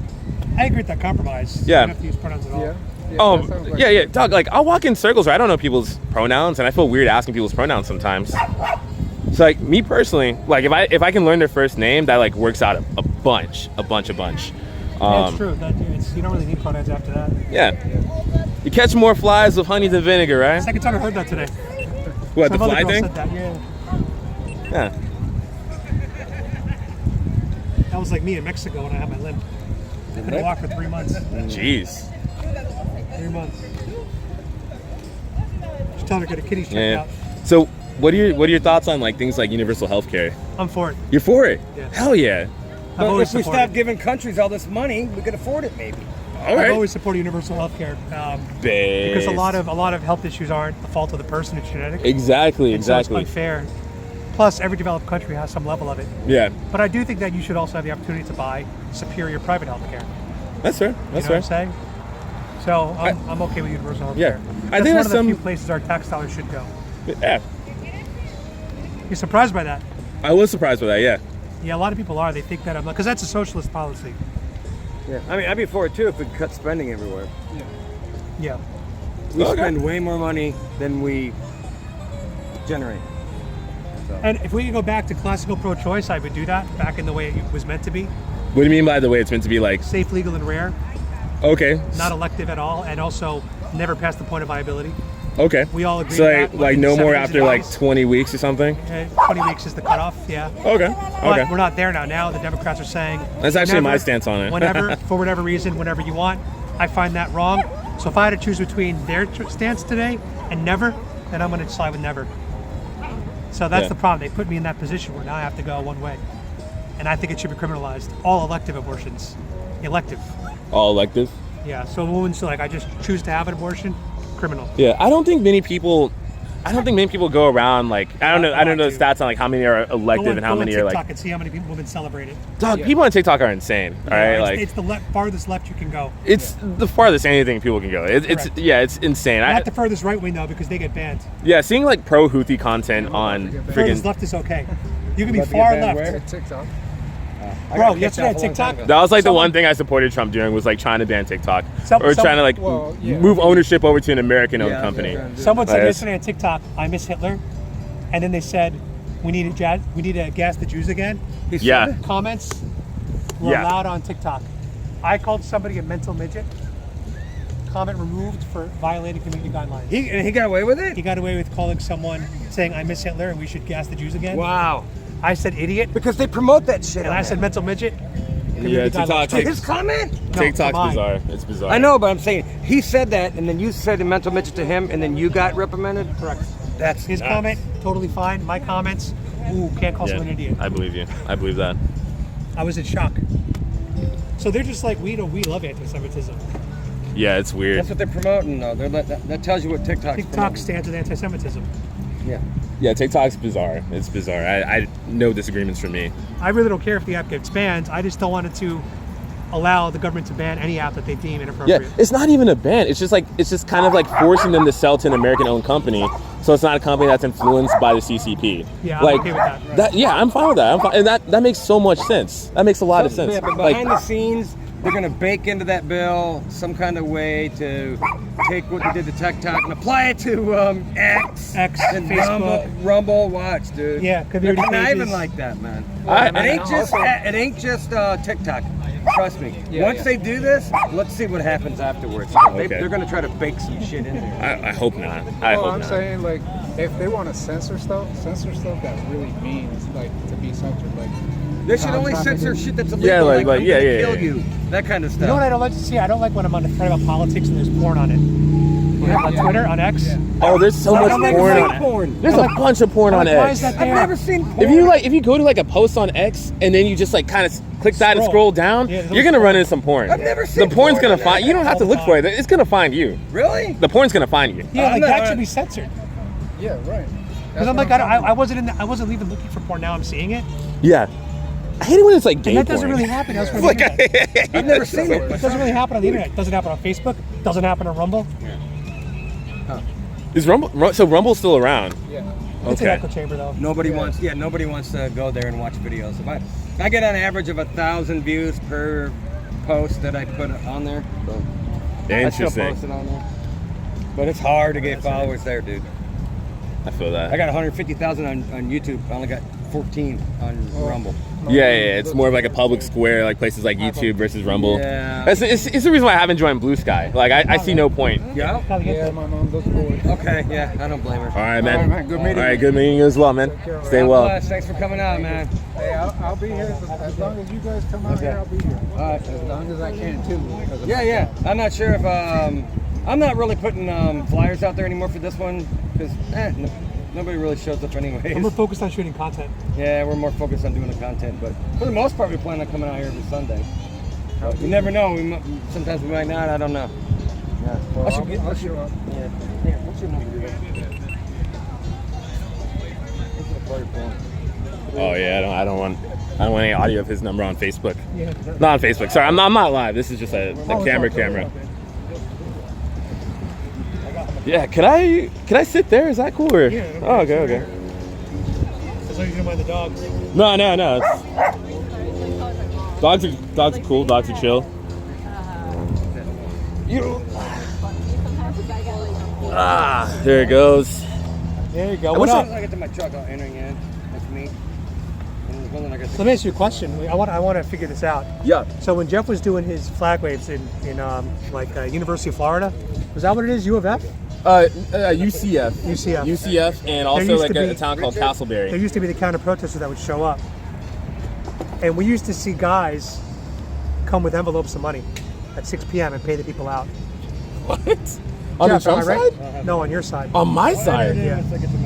Speaker 6: I agree with that compromise.
Speaker 1: Yeah.
Speaker 6: You don't have to use pronouns at all.
Speaker 3: Yeah.
Speaker 1: Oh,
Speaker 3: that sounds like-
Speaker 1: yeah, dog. Like I'll walk in circles where I don't know people's pronouns, and I feel weird asking people's pronouns sometimes. So like me personally, like if I can learn their first name, that like works out a bunch.
Speaker 6: Yeah, it's true. You don't really need pronouns after that.
Speaker 1: Yeah. You catch more flies with honey than vinegar, right?
Speaker 6: Second time I heard that today.
Speaker 1: What, the
Speaker 6: Some other
Speaker 1: fly
Speaker 6: girl
Speaker 1: thing?
Speaker 6: said that, yeah.
Speaker 1: Yeah.
Speaker 6: That was like me in Mexico when I had my limp. I couldn't walk for 3 months.
Speaker 1: Jeez.
Speaker 6: 3 months. Just tell her to get a kitties checked
Speaker 1: Yeah.
Speaker 6: out.
Speaker 1: So what are your thoughts on like things like universal health care?
Speaker 6: I'm for it.
Speaker 1: You're for it?
Speaker 6: Yeah.
Speaker 1: Hell yeah.
Speaker 6: I've
Speaker 2: But
Speaker 6: always
Speaker 2: if we
Speaker 6: supported.
Speaker 2: stop giving countries all this money, we could afford it maybe.
Speaker 1: All right.
Speaker 6: I've always supported universal health care because a lot of health issues aren't the fault of the person; it's genetic.
Speaker 1: Exactly.
Speaker 6: So it's unfair. Plus, every developed country has some level of it.
Speaker 1: Yeah.
Speaker 6: But I do think that you should also have the opportunity to buy superior private health care.
Speaker 1: That's fair.
Speaker 6: You
Speaker 1: That's
Speaker 6: know what I'm
Speaker 1: fair.
Speaker 6: saying? So I'm okay with universal health
Speaker 1: Yeah.
Speaker 6: care.
Speaker 1: I think
Speaker 6: one
Speaker 1: that's
Speaker 6: of the
Speaker 1: some.
Speaker 6: few places our tax dollars should go.
Speaker 1: Yeah,
Speaker 6: You're surprised by that?
Speaker 1: I was surprised by that. Yeah.
Speaker 6: Yeah, a lot of people are. They think that I'm like, because that's a socialist policy.
Speaker 2: Yeah, I mean, I'd be for it too if we cut spending everywhere.
Speaker 6: Yeah.
Speaker 2: We
Speaker 1: Okay.
Speaker 2: spend way more money than we generate.
Speaker 6: And if we could go back to classical pro-choice, I would do that back in the way it was meant to be.
Speaker 1: What do you mean by the way it's meant to be? Like,
Speaker 6: Safe, legal, and rare.
Speaker 1: okay,
Speaker 6: Not elective at all, and also never past the point of viability.
Speaker 1: okay.
Speaker 6: We all agree
Speaker 1: So
Speaker 6: to
Speaker 1: like,
Speaker 6: that,
Speaker 1: like
Speaker 6: in
Speaker 1: no
Speaker 6: the
Speaker 1: more
Speaker 6: 70s
Speaker 1: after
Speaker 6: and
Speaker 1: like
Speaker 6: 80s.
Speaker 1: 20 weeks or something.
Speaker 6: 20 weeks is the cutoff, yeah.
Speaker 1: Okay.
Speaker 6: But
Speaker 1: Okay.
Speaker 6: we're not there now. Now the Democrats are saying
Speaker 1: That's actually my
Speaker 6: whenever-
Speaker 1: stance on it.
Speaker 6: whenever, for whatever reason, whenever you want. I find that wrong. So if I had to choose between their stance today and never, then I'm going to side with never. So that's
Speaker 1: Yeah.
Speaker 6: the problem. They put me in that position where now I have to go one way, and I think it should be criminalized. All elective abortions, elective.
Speaker 1: All elective.
Speaker 6: Yeah. So a woman's like, I just choose to have an abortion, criminal.
Speaker 1: Yeah, I don't think many people go around like I don't know the stats on like how many are elective and how many are
Speaker 6: TikTok
Speaker 1: like.
Speaker 6: and see how many women celebrate it.
Speaker 1: Dog, people on TikTok are insane. All right,
Speaker 6: it's,
Speaker 1: like
Speaker 6: it's the farthest left you can go.
Speaker 1: it's the farthest anything people can go. It's
Speaker 6: Correct.
Speaker 1: yeah, it's insane.
Speaker 6: Not the furthest right wing though, because they get banned.
Speaker 1: Yeah, seeing like pro Houthi content on
Speaker 6: Furthest
Speaker 1: freaking
Speaker 6: left is okay. You can be
Speaker 2: About to
Speaker 6: far
Speaker 2: get banned
Speaker 6: left.
Speaker 2: where?
Speaker 3: TikTok.
Speaker 6: Bro, yesterday on TikTok,
Speaker 1: that was like the
Speaker 6: someone-
Speaker 1: one thing I supported Trump doing was like trying to ban TikTok
Speaker 6: Some-
Speaker 1: or
Speaker 6: some-
Speaker 1: trying to like
Speaker 3: well, yeah.
Speaker 1: move ownership over to an American-owned
Speaker 2: Yeah,
Speaker 1: company.
Speaker 2: yeah, yeah.
Speaker 6: Someone said
Speaker 1: Like,
Speaker 6: yesterday on TikTok, I miss Hitler. And then they said, we need to gas the Jews again.
Speaker 1: Yeah,
Speaker 6: Comments were
Speaker 1: Yeah.
Speaker 6: allowed on TikTok. I called somebody a mental midget. Comment removed for violating community guidelines.
Speaker 2: He got away with it?
Speaker 6: He got away with calling someone, saying, I miss Hitler and we should gas the Jews again.
Speaker 2: Wow.
Speaker 6: I said idiot.
Speaker 2: Because they promote that shit.
Speaker 6: And
Speaker 2: on
Speaker 6: I
Speaker 2: there.
Speaker 6: said mental midget.
Speaker 1: yeah.
Speaker 6: Community
Speaker 1: TikTok,
Speaker 6: guidelines.
Speaker 2: His comment?
Speaker 6: No,
Speaker 1: TikTok's
Speaker 6: mine.
Speaker 1: bizarre. It's bizarre.
Speaker 2: I know, but I'm saying he said that, and then you said a mental midget to him, and then you got reprimanded.
Speaker 6: Correct.
Speaker 2: That's
Speaker 6: His
Speaker 2: nuts.
Speaker 6: comment, totally fine. My comments, ooh, can't call
Speaker 1: Yeah,
Speaker 6: someone an idiot.
Speaker 1: I believe you. I believe that.
Speaker 6: I was in shock. So they're just like, we love anti-Semitism.
Speaker 1: Yeah, it's weird.
Speaker 2: That's what they're promoting, though. That tells you what TikTok's
Speaker 6: TikTok
Speaker 2: promoting.
Speaker 6: stands with anti-Semitism.
Speaker 2: Yeah.
Speaker 1: Yeah, TikTok's bizarre. It's bizarre. I no disagreements from me.
Speaker 6: I really don't care if the app gets banned. I just don't want it to allow the government to ban any app that they deem
Speaker 1: Yeah,
Speaker 6: inappropriate.
Speaker 1: it's not even a ban. It's just kind of like forcing them to sell to an American-owned company. So it's not a company that's influenced by the CCP.
Speaker 6: Yeah, I'm
Speaker 1: like
Speaker 6: okay with that.
Speaker 1: Yeah, I'm fine with that. And that makes so much sense. That makes a lot of sense.
Speaker 2: Yeah, but
Speaker 1: Like,
Speaker 2: behind the scenes, they're going to bake into that bill some kind of way to take what they did to TikTok and apply it to X and
Speaker 6: Facebook.
Speaker 2: Rumble. Watch, dude.
Speaker 6: Yeah,
Speaker 2: they're
Speaker 6: community
Speaker 2: conniving
Speaker 6: pages.
Speaker 2: like that, man.
Speaker 1: I-
Speaker 2: It ain't just TikTok. Trust me. Once they do this, let's see what happens afterwards.
Speaker 1: Okay.
Speaker 2: They're going to try to bake some shit in there.
Speaker 1: I hope not. I
Speaker 3: Well,
Speaker 1: hope
Speaker 3: I'm
Speaker 1: not.
Speaker 3: saying like if they want to censor stuff that really means like to be censored. Like
Speaker 2: They should only
Speaker 3: Contracted.
Speaker 2: censor shit that's illegal.
Speaker 1: Yeah, like-
Speaker 2: I'm
Speaker 1: yeah,
Speaker 2: gonna
Speaker 1: yeah,
Speaker 2: kill
Speaker 1: yeah.
Speaker 2: you. That kind of stuff.
Speaker 6: You know what I don't like to see? I don't like when I'm on the thread about politics and there's porn on it. On Twitter, on X.
Speaker 1: Oh, there's so much
Speaker 2: I've never
Speaker 1: porn
Speaker 2: seen
Speaker 1: on it.
Speaker 2: porn.
Speaker 1: There's a bunch of porn on
Speaker 6: Like, why
Speaker 1: X.
Speaker 6: is that
Speaker 2: I've
Speaker 6: there?
Speaker 2: never seen porn.
Speaker 1: If you go to like a post on X and then you just like kind of click that and
Speaker 6: Scroll.
Speaker 1: scroll down,
Speaker 6: Yeah, there's
Speaker 1: you're gonna
Speaker 6: always
Speaker 1: run into some porn.
Speaker 2: I've never seen
Speaker 1: The porn's
Speaker 2: porn
Speaker 1: gonna
Speaker 2: on
Speaker 1: find
Speaker 2: that.
Speaker 1: you. Don't have to
Speaker 6: All the
Speaker 1: look for it.
Speaker 6: time.
Speaker 1: It's gonna find you.
Speaker 2: Really?
Speaker 1: The porn's gonna find you.
Speaker 6: Yeah, like
Speaker 2: I'm
Speaker 6: that
Speaker 2: not-
Speaker 6: should be censored.
Speaker 3: yeah, right.
Speaker 6: Because I'm like, I wasn't even looking for porn. Now I'm seeing it,
Speaker 1: Yeah. I hate it when it's like gay
Speaker 6: and that doesn't
Speaker 1: porn.
Speaker 6: really happen elsewhere on the internet.
Speaker 2: I've never seen it.
Speaker 6: It doesn't really happen on the internet. It doesn't happen on Facebook. It doesn't happen on Rumble.
Speaker 1: Is Rumble? So Rumble's still around?
Speaker 3: Yeah.
Speaker 6: It's an
Speaker 1: Okay.
Speaker 6: echo chamber though.
Speaker 2: Nobody wants to go there and watch videos. If I get an average of 1,000 views per post that I put on there, so I still
Speaker 1: Interesting.
Speaker 2: post it on there. But it's hard to get followers there, dude.
Speaker 1: I feel that.
Speaker 2: I got 150,000 on YouTube. I only got 14 on Rumble.
Speaker 1: Yeah. It's more of like a public square, like places like YouTube versus Rumble.
Speaker 2: Yeah.
Speaker 1: It's the reason why I haven't joined Blue Sky. Like I see no point.
Speaker 2: Yeah.
Speaker 6: Gotta get
Speaker 3: Yeah,
Speaker 6: there.
Speaker 3: my mom does board.
Speaker 2: Okay. Yeah. I don't blame her.
Speaker 1: All right, man.
Speaker 3: All right, man. Good meeting
Speaker 1: All right,
Speaker 3: you.
Speaker 1: good meeting you as well, man.
Speaker 3: care.
Speaker 1: Stay
Speaker 2: God
Speaker 1: well.
Speaker 2: bless. Thanks for coming out, man.
Speaker 3: Hey, I'll be here as long as you guys come out here. I'll be here.
Speaker 2: All right.
Speaker 3: As long as I can too. because of
Speaker 2: Yeah,
Speaker 3: my
Speaker 2: yeah.
Speaker 3: job.
Speaker 2: I'm not sure if I'm not really putting flyers out there anymore for this one because nobody really shows up anyways.
Speaker 6: And we're focused on shooting content.
Speaker 2: Yeah, we're more focused on doing the content, but for the most part, we plan on coming out here every Sunday. But you never know. Sometimes we might not. I don't know. Yeah.
Speaker 3: Well,
Speaker 2: I should get.
Speaker 3: I'll show up.
Speaker 2: Yeah. Here, what's your number? What's the player phone?
Speaker 1: Oh yeah, I don't want any audio of his number on Facebook.
Speaker 6: Yeah.
Speaker 1: Not on Facebook. Sorry, I'm not live. This is just a camera.
Speaker 6: I got him
Speaker 1: Yeah, can I sit there? Is that cool? Or?
Speaker 6: Yeah.
Speaker 1: Oh, okay, okay.
Speaker 6: As long as you don't mind the dogs.
Speaker 1: No. Dogs are cool. Dogs are chill. There it goes.
Speaker 6: There you go.
Speaker 2: I
Speaker 6: What
Speaker 2: wish
Speaker 6: up?
Speaker 2: I get to my truck entering in. That's me. And there's one that I got
Speaker 6: So let me ask you a question. I want to figure this out.
Speaker 1: Yeah.
Speaker 6: So when Jeff was doing his flag waves in University of Florida, was that what it is? U of F?
Speaker 1: UCF.
Speaker 6: UCF.
Speaker 1: UCF, and also
Speaker 6: used
Speaker 1: like
Speaker 6: to
Speaker 1: a
Speaker 6: be-
Speaker 1: town called
Speaker 6: There
Speaker 1: Castleberry.
Speaker 6: used to be the counter protesters that would show up, and we used to see guys come with envelopes of money at 6 p.m. and pay the people out.
Speaker 1: What? On the
Speaker 6: Jeff, am I
Speaker 1: Trump
Speaker 6: right?
Speaker 1: side?
Speaker 6: No, on your side.
Speaker 1: On my side?
Speaker 6: Yeah.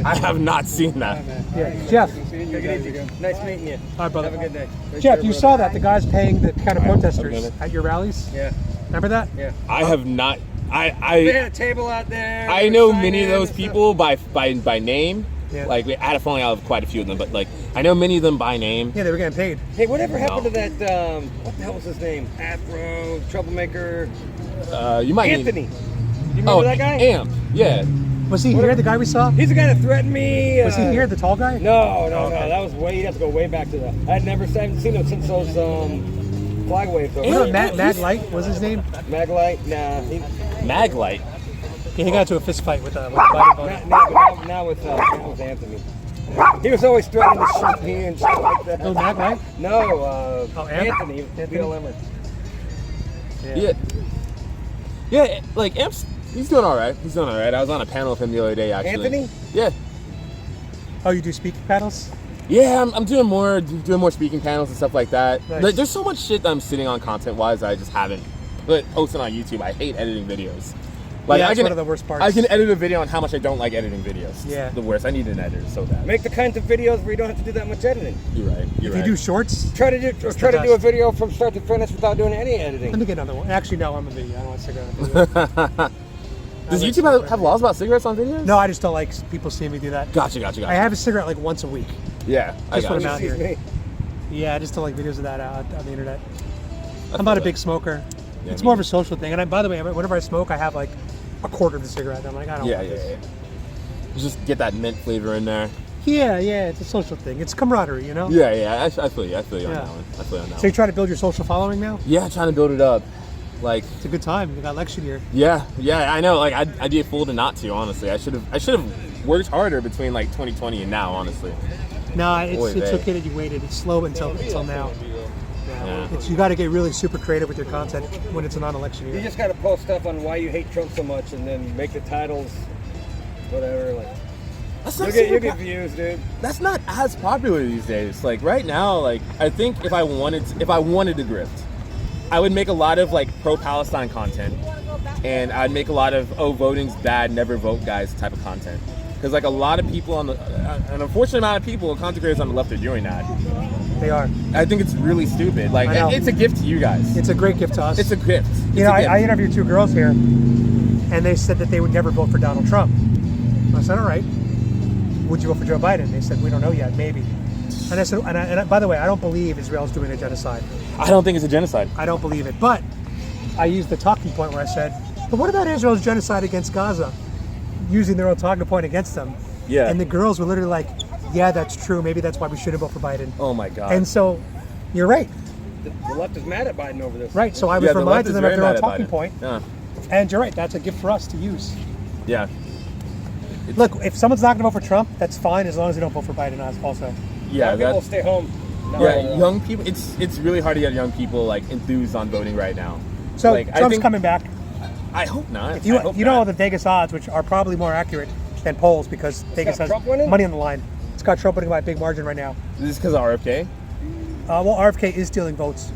Speaker 1: I have not seen that.
Speaker 6: Yeah. Jeff.
Speaker 2: Take it easy. Nice meeting you.
Speaker 6: All right, brother.
Speaker 2: Have a good day. Take
Speaker 6: Jeff,
Speaker 2: care,
Speaker 6: you
Speaker 2: brother.
Speaker 6: saw that the guys paying the counter
Speaker 1: Have a
Speaker 6: protesters
Speaker 1: good
Speaker 6: at your rallies.
Speaker 2: Yeah.
Speaker 6: Remember that?
Speaker 2: Yeah.
Speaker 1: I have not.
Speaker 2: They
Speaker 1: I
Speaker 2: had a table out there.
Speaker 1: I know many of those people by name.
Speaker 6: Yeah.
Speaker 1: Like, I had a phone out of quite a few of them, but like I know many of them by name.
Speaker 6: Yeah, they were getting paid.
Speaker 2: Hey, whatever happened to that? What the hell was his name? Afro troublemaker.
Speaker 1: You might
Speaker 2: Anthony.
Speaker 1: Need,
Speaker 2: You remember that guy?
Speaker 1: Amp. Yeah.
Speaker 6: Was he here? The guy we saw?
Speaker 2: He's the guy that threatened me.
Speaker 6: Was he here? The tall guy?
Speaker 2: No.
Speaker 6: Okay.
Speaker 2: That was way. You'd have to go way back to that. I haven't seen him since those flag waves.
Speaker 6: You know, Mag Light was his name?
Speaker 2: Maglite. Nah.
Speaker 1: Maglite.
Speaker 6: Yeah, he got into a fist fight with Biden voter.
Speaker 2: Now with Anthony. He was always threatening to shoot me and shit like that.
Speaker 6: Oh, Mag Light?
Speaker 2: No,
Speaker 6: Amp?
Speaker 2: Anthony.
Speaker 6: Anthony?
Speaker 2: BLMer.
Speaker 1: Yeah. Like Amp's. He's doing all right. I was on a panel with him the other day, actually.
Speaker 2: Anthony?
Speaker 1: Yeah.
Speaker 6: Oh, you do speaking panels?
Speaker 1: Yeah, I'm doing more speaking panels and stuff like that.
Speaker 6: Nice.
Speaker 1: Like, there's so much shit that I'm sitting on content-wise that I just haven't posted on YouTube. I hate editing videos. Like,
Speaker 6: Yeah,
Speaker 1: I
Speaker 6: that's
Speaker 1: can,
Speaker 6: one of the worst parts.
Speaker 1: I can edit a video on how much I don't like editing videos. It's
Speaker 6: Yeah.
Speaker 1: the worst. I need an editor so bad.
Speaker 2: Make the kinds of videos where you don't have to do that much editing.
Speaker 1: You're right.
Speaker 6: If you do shorts,
Speaker 2: Try to do a
Speaker 6: best.
Speaker 2: video from start to finish without doing any editing.
Speaker 6: let me get another one. Actually, no, I'm a video. I don't want cigarette.
Speaker 1: Does YouTube have laws about cigarettes on videos?
Speaker 6: No, I just don't like people seeing me do that.
Speaker 1: Gotcha.
Speaker 6: I have a cigarette like once a week.
Speaker 1: Yeah, I
Speaker 6: Just
Speaker 1: got
Speaker 6: when
Speaker 1: you.
Speaker 6: I'm out here.
Speaker 2: Excuse me.
Speaker 6: Yeah, I just don't like videos of that out on the internet. I'm not a big smoker.
Speaker 1: Yeah,
Speaker 6: It's
Speaker 1: me
Speaker 6: more of a social thing. And by the way, whenever I smoke, I have like a quarter of the cigarette. I'm like, I don't
Speaker 1: Yeah.
Speaker 6: want this.
Speaker 1: Just get that mint flavor in there.
Speaker 6: Yeah, it's a social thing. It's camaraderie, you know?
Speaker 1: Yeah. I feel you. I feel you on
Speaker 6: Yeah.
Speaker 1: that one. I feel you on that
Speaker 6: So you
Speaker 1: one.
Speaker 6: try to build your social following now?
Speaker 1: Yeah, trying to build it up. Like,
Speaker 6: It's a good time. You got election year.
Speaker 1: yeah, I know. Like, I'd be a fool to not to. Honestly, I should have worked harder between like 2020 and now. Honestly,
Speaker 6: No,
Speaker 1: Boy,
Speaker 6: it's
Speaker 1: they-
Speaker 6: okay that you waited. It's slow until now.
Speaker 1: Yeah.
Speaker 6: You got to get really super creative with your content when it's a non-election
Speaker 2: You
Speaker 6: year.
Speaker 2: just gotta post stuff on why you hate Trump so much, and then make the titles, whatever. Like
Speaker 1: that's
Speaker 2: you get views, dude.
Speaker 1: That's not as popular these days. Like right now, like I think if I wanted to grift, I would make a lot of like pro-Palestine content, and I'd make a lot of voting's bad, never vote guys type of content. Because like a lot of people an unfortunate amount of people, content creators on the left are doing that.
Speaker 6: They are.
Speaker 1: I think it's really stupid. Like
Speaker 6: I know.
Speaker 1: it's a gift to you guys.
Speaker 6: It's a great gift to us.
Speaker 1: It's a gift.
Speaker 6: You know,
Speaker 1: It's a gift.
Speaker 6: I interviewed two girls here, and they said that they would never vote for Donald Trump. I said, all right. Would you vote for Joe Biden? They said, we don't know yet, maybe. And I said, by the way, I don't believe Israel's doing a genocide.
Speaker 1: I don't think it's a genocide.
Speaker 6: I don't believe it. But I used the talking point where I said, but what about Israel's genocide against Gaza? Using their own talking point against them.
Speaker 1: Yeah.
Speaker 6: And the girls were literally like, yeah, that's true. Maybe that's why we shouldn't vote for Biden.
Speaker 1: Oh my God.
Speaker 6: And so, you're right.
Speaker 2: The left is mad at Biden over this.
Speaker 6: Right. So I was
Speaker 1: Yeah, the left
Speaker 6: reminding
Speaker 1: is
Speaker 6: them of
Speaker 1: very
Speaker 6: their own
Speaker 1: mad at
Speaker 6: talking
Speaker 1: Biden.
Speaker 6: point.
Speaker 1: Yeah.
Speaker 6: And you're right. That's a gift for us to use.
Speaker 1: Yeah.
Speaker 6: Look, if someone's not going to vote for Trump, that's fine as long as they don't vote for Biden also.
Speaker 1: Yeah.
Speaker 2: People
Speaker 1: That's,
Speaker 2: stay home.
Speaker 1: yeah. Young people. It's really hard to get young people like enthused on voting right now.
Speaker 6: So
Speaker 1: like, I
Speaker 6: Trump's
Speaker 1: think-
Speaker 6: coming back.
Speaker 1: I hope not.
Speaker 6: You
Speaker 1: I hope
Speaker 6: know
Speaker 1: not.
Speaker 6: the Vegas odds, which are probably more accurate than polls because Vegas
Speaker 2: got
Speaker 6: has
Speaker 2: Trump winning?
Speaker 6: money on the line. It's got Trump winning by a big margin right now.
Speaker 1: Is this because of RFK?
Speaker 6: Well, RFK is stealing votes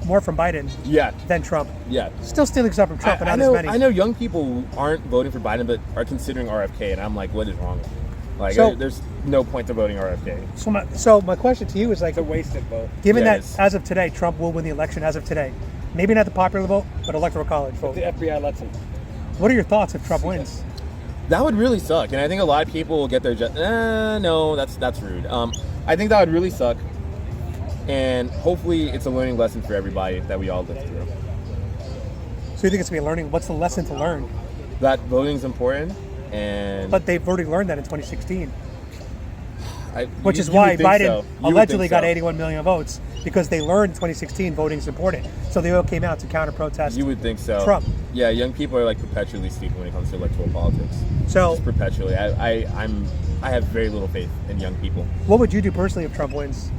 Speaker 6: more from Biden
Speaker 1: Yeah.
Speaker 6: than Trump.
Speaker 1: Yeah.
Speaker 6: Still stealing some from Trump, but
Speaker 1: I
Speaker 6: not
Speaker 1: know.
Speaker 6: as many.
Speaker 1: I know young people who aren't voting for Biden but are considering RFK, and I'm like, what is wrong with you? Like,
Speaker 6: So-
Speaker 1: there's no point to voting RFK.
Speaker 6: So my question to you is like,
Speaker 2: It's a wasted vote.
Speaker 6: given
Speaker 1: Yeah,
Speaker 6: that
Speaker 1: it is.
Speaker 6: as of today, Trump will win the election as of today, maybe not the popular vote, but electoral college vote.
Speaker 2: The FBI lets him.
Speaker 6: What are your thoughts if Trump wins?
Speaker 1: That would really suck, and I think a lot of people will get their. No, that's rude. I think that would really suck, and hopefully it's a learning lesson for everybody that we all live through.
Speaker 6: So you think it's gonna be a learning? What's the lesson to learn?
Speaker 1: that voting's important, and
Speaker 6: But they've already learned that in 2016, which
Speaker 1: you-
Speaker 6: is
Speaker 1: you
Speaker 6: why
Speaker 1: would think
Speaker 6: Biden
Speaker 1: so. You would
Speaker 6: allegedly
Speaker 1: think
Speaker 6: got
Speaker 1: so.
Speaker 6: 81 million votes because they learned in 2016 voting's important. So they all came out to counter protest.
Speaker 1: You would think so.
Speaker 6: Trump.
Speaker 1: Yeah, young people are like perpetually stupid when it comes to electoral politics.
Speaker 6: So
Speaker 1: Just perpetually. I have very little faith in young people.
Speaker 6: what would you do personally if Trump wins?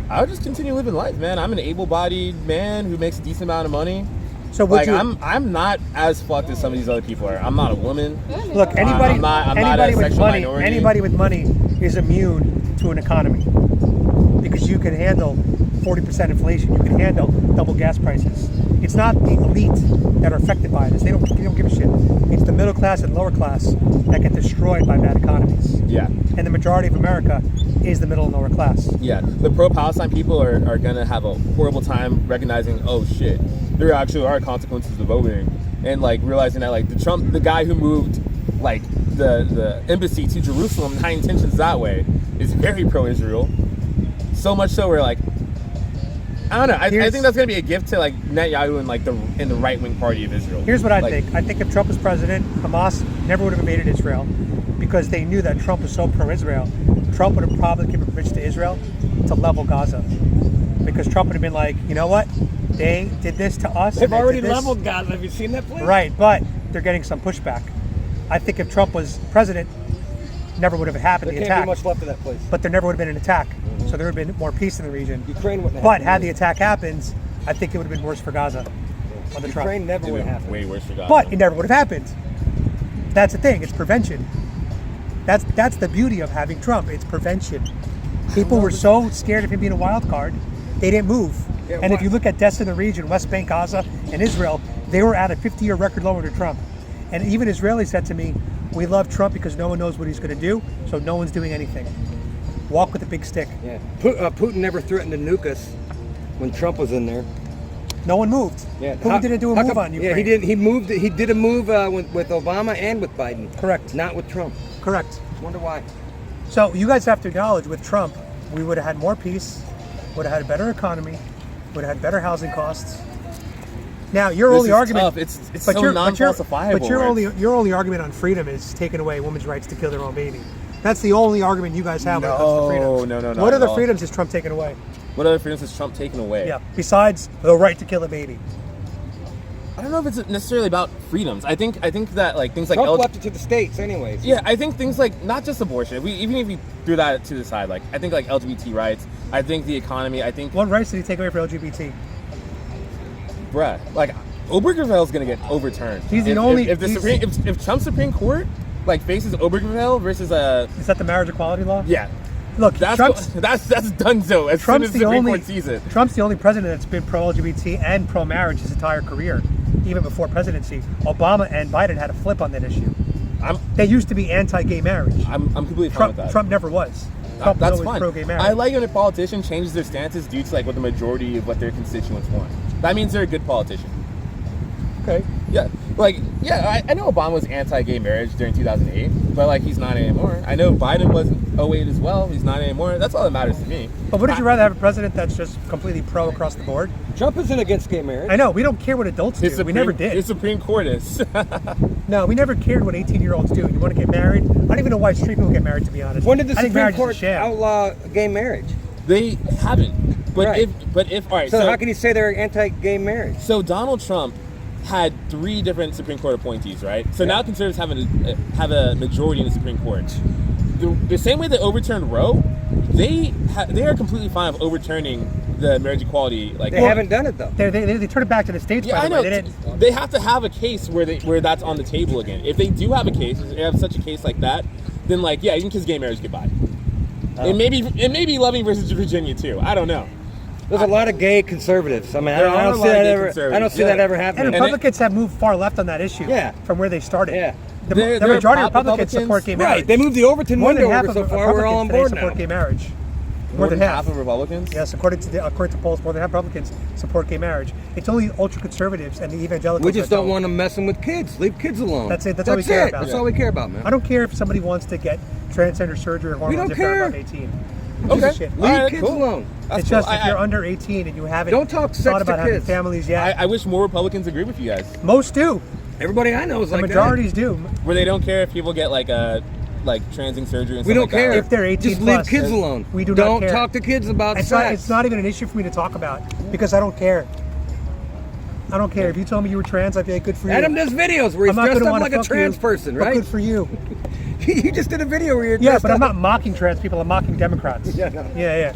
Speaker 1: I would just continue living life, man. I'm an able-bodied man who makes a decent amount of money.
Speaker 6: So would
Speaker 1: Like
Speaker 6: you
Speaker 1: I'm not as fucked as some of these other people are. I'm not a woman.
Speaker 6: look? Anybody,
Speaker 1: I'm not a
Speaker 6: anybody with
Speaker 1: sexual
Speaker 6: money,
Speaker 1: minority.
Speaker 6: anybody with money is immune to an economy because you can handle 40% inflation. You can handle double gas prices. It's not the elite that are affected by this. They don't give a shit. It's the middle class and lower class that get destroyed by bad economies.
Speaker 1: Yeah.
Speaker 6: And the majority of America is the middle and lower class.
Speaker 1: Yeah, the pro-Palestine people are gonna have a horrible time recognizing, oh shit, there actually are consequences to voting, and like realizing that like the guy who moved like the embassy to Jerusalem, high intentions that way, is very pro-Israel. So much so we're like, I don't know. I think that's gonna be a gift to like Netanyahu and like in the right-wing party of Israel.
Speaker 6: Here's what I
Speaker 1: Like,
Speaker 6: think. I think if Trump was president, Hamas never would have invaded Israel because they knew that Trump was so pro-Israel. Trump would have probably given permission to Israel to level Gaza because Trump would have been like, you know what? They did this to us.
Speaker 2: They've
Speaker 6: and they
Speaker 2: already
Speaker 6: did this.
Speaker 2: leveled Gaza. Have you seen that place?
Speaker 6: Right, but they're getting some pushback. I think if Trump was president, never would have happened
Speaker 2: There
Speaker 6: the
Speaker 2: can't
Speaker 6: attack.
Speaker 2: be much left of that place.
Speaker 6: But there never would have been an attack. So there would have been more peace in the region.
Speaker 2: Ukraine wouldn't have
Speaker 6: But
Speaker 2: happened
Speaker 6: had the
Speaker 2: either.
Speaker 6: attack happens, I think it would have been worse for Gaza under Trump.
Speaker 2: Ukraine never
Speaker 1: it
Speaker 2: would
Speaker 1: would
Speaker 2: have
Speaker 1: have
Speaker 2: happened.
Speaker 1: way worse for God.
Speaker 6: But it never would have happened. That's the thing. It's prevention. That's the beauty of having Trump. It's prevention. People were so scared of him being a wild card, they didn't move.
Speaker 2: Yeah,
Speaker 6: And if
Speaker 2: why?
Speaker 6: you look at deaths in the region, West Bank, Gaza, and Israel, they were at a 50-year record low under Trump. And even Israelis said to me, we love Trump because no one knows what he's going to do, so no one's doing anything. Walk with a big stick.
Speaker 2: Yeah. Putin never threatened to nuke us when Trump was in there.
Speaker 6: No one moved.
Speaker 2: Yeah.
Speaker 6: Putin didn't do a
Speaker 2: how
Speaker 6: move
Speaker 2: come-
Speaker 6: on Ukraine.
Speaker 2: Yeah, he did. He moved. He did a move with Obama and with Biden.
Speaker 6: Correct.
Speaker 2: Not with Trump.
Speaker 6: Correct.
Speaker 2: Wonder why.
Speaker 6: So you guys have to acknowledge with Trump, we would have had more peace, would have had a better economy, would have had better housing costs. Now your
Speaker 1: This
Speaker 6: only
Speaker 1: is
Speaker 6: argument,
Speaker 1: tough. It's
Speaker 6: but
Speaker 1: so
Speaker 6: your-
Speaker 1: non-falsifiable.
Speaker 6: But your
Speaker 1: where
Speaker 6: only
Speaker 1: it's-
Speaker 6: your only argument on freedom is taking away women's rights to kill their own baby. That's the only argument you guys have when it comes to freedom.
Speaker 1: No, not
Speaker 6: What
Speaker 1: at
Speaker 6: other
Speaker 1: all.
Speaker 6: freedoms is Trump taking away?
Speaker 1: What other freedoms has Trump taken away?
Speaker 6: Yeah, besides the right to kill a baby.
Speaker 1: I don't know if it's necessarily about freedoms. I think that like things like
Speaker 2: Trump left it to the states, anyways.
Speaker 1: yeah, I think things like not just abortion. Even if we threw that to the side, like I think like LGBT rights. I think the economy. I think,
Speaker 6: What rights did he take away for LGBT?
Speaker 1: bruh, like Obergefell is gonna get overturned.
Speaker 6: He's the
Speaker 1: if,
Speaker 6: only-
Speaker 1: If, if Trump's Supreme Court like faces Obergefell versus
Speaker 6: Is that the marriage equality law?
Speaker 1: yeah,
Speaker 6: Look,
Speaker 1: that's
Speaker 6: Trump's
Speaker 1: that's done so. As soon as the Supreme Court sees it.
Speaker 6: Trump's the only president that's been pro-LGBT and pro-marriage his entire career, even before presidency. Obama and Biden had a flip on that issue. They used to be anti-gay marriage.
Speaker 1: I'm completely fine
Speaker 6: Trump,
Speaker 1: with that.
Speaker 6: Trump never was. Trump was
Speaker 1: That's
Speaker 6: always
Speaker 1: fine.
Speaker 6: pro-gay marriage.
Speaker 1: I like when a politician changes their stances due to like what the majority of what their constituents want. That means they're a good politician.
Speaker 6: Okay.
Speaker 1: Yeah, I know Obama was anti-gay marriage during 2008, but like he's not anymore. I know Biden was in 08 as well. He's not anymore. That's all that matters to me.
Speaker 6: But wouldn't you rather have a president that's just completely pro across the board?
Speaker 2: Trump isn't against gay marriage.
Speaker 6: I know, we don't care what adults do. We never did.
Speaker 1: His Supreme Court is.
Speaker 6: No, we never cared what 18-year-olds do. You want to get married? I don't even know why straight people get married, to be honest.
Speaker 2: When did the
Speaker 6: I think
Speaker 2: Supreme
Speaker 6: marriage is a
Speaker 2: Court
Speaker 6: sham.
Speaker 2: outlaw gay marriage?
Speaker 1: They haven't. But
Speaker 2: Right.
Speaker 1: if all right.
Speaker 2: So how can you say they're anti-gay marriage?
Speaker 1: So Donald Trump had 3 different Supreme Court appointees, right? So now conservatives have a majority in the Supreme Court. The same way they overturned Roe, they are completely fine with overturning the marriage equality. Like
Speaker 2: They haven't done it though.
Speaker 6: They turn it back to the states,
Speaker 1: Yeah,
Speaker 6: by
Speaker 1: I
Speaker 6: the
Speaker 1: know.
Speaker 6: way. They didn't.
Speaker 1: They have to have a case where that's on the table again. If they do have a case, if they have such a case like that, then like yeah, you can kiss gay marriage goodbye. It may be Loving versus Virginia too. I don't know.
Speaker 2: There's a lot of gay conservatives. I mean,
Speaker 1: There
Speaker 2: I
Speaker 1: are a
Speaker 2: don't
Speaker 1: lot
Speaker 2: see
Speaker 1: of
Speaker 2: that
Speaker 1: gay
Speaker 2: ever. I
Speaker 1: conservatives,
Speaker 2: don't see
Speaker 1: yeah.
Speaker 2: that ever
Speaker 6: And
Speaker 2: happening.
Speaker 6: Republicans have moved far left on that issue
Speaker 2: Yeah.
Speaker 6: from where they started.
Speaker 2: Yeah.
Speaker 6: The
Speaker 1: They're
Speaker 6: majority of
Speaker 1: pop
Speaker 6: Republicans support gay marriage.
Speaker 2: Right. They moved the Overton
Speaker 6: More than
Speaker 2: window
Speaker 6: half
Speaker 2: over
Speaker 6: of
Speaker 2: so far. We're all on
Speaker 6: Republicans today
Speaker 2: board
Speaker 6: support
Speaker 2: now.
Speaker 6: gay marriage.
Speaker 1: More than half
Speaker 6: half.
Speaker 1: of Republicans.
Speaker 6: Yes, according to polls, more than half Republicans support gay marriage. It's only ultra conservatives and the evangelicals.
Speaker 2: We just
Speaker 6: that
Speaker 2: don't want them messing with kids. Leave kids alone.
Speaker 6: That's it. That's all we care about.
Speaker 2: That's all we care about, man.
Speaker 6: I don't care if somebody wants to get transgender surgery or hormones
Speaker 2: don't
Speaker 6: if they're
Speaker 2: care.
Speaker 6: above 18.
Speaker 1: Okay.
Speaker 6: Shit.
Speaker 2: Leave
Speaker 1: All right,
Speaker 2: kids
Speaker 1: cool.
Speaker 2: alone.
Speaker 1: That's
Speaker 6: It's
Speaker 1: cool.
Speaker 6: just if you're under 18 and you haven't
Speaker 2: Don't talk sex
Speaker 6: thought
Speaker 2: to
Speaker 6: about having
Speaker 2: kids.
Speaker 6: families yet.
Speaker 1: I wish more Republicans agree with you guys.
Speaker 6: Most do.
Speaker 2: Everybody I know is
Speaker 6: The
Speaker 2: like
Speaker 6: majorities do.
Speaker 1: Where they don't care if people get like transing surgery and
Speaker 2: We
Speaker 1: stuff
Speaker 2: don't
Speaker 1: like
Speaker 2: care.
Speaker 1: that.
Speaker 6: If they're 18
Speaker 2: Just leave
Speaker 6: plus,
Speaker 2: kids alone.
Speaker 6: we do
Speaker 2: Don't
Speaker 6: not care.
Speaker 2: talk to kids about
Speaker 6: It's
Speaker 2: sex.
Speaker 6: not even an issue for me to talk about because I don't care. I don't care. If you told me you were trans, I'd be like, good for you.
Speaker 2: Adam does videos where he's
Speaker 6: I'm not
Speaker 2: dressed
Speaker 6: gonna
Speaker 2: up
Speaker 6: wanna
Speaker 2: like a
Speaker 6: fuck
Speaker 2: trans
Speaker 6: you,
Speaker 2: person,
Speaker 6: but
Speaker 2: right?
Speaker 6: good for you.
Speaker 2: You just did a video where you're
Speaker 6: Yeah,
Speaker 2: dressed
Speaker 6: but I'm
Speaker 2: up.
Speaker 6: not mocking trans people. I'm mocking Democrats.
Speaker 2: Yeah, no.
Speaker 6: Yeah.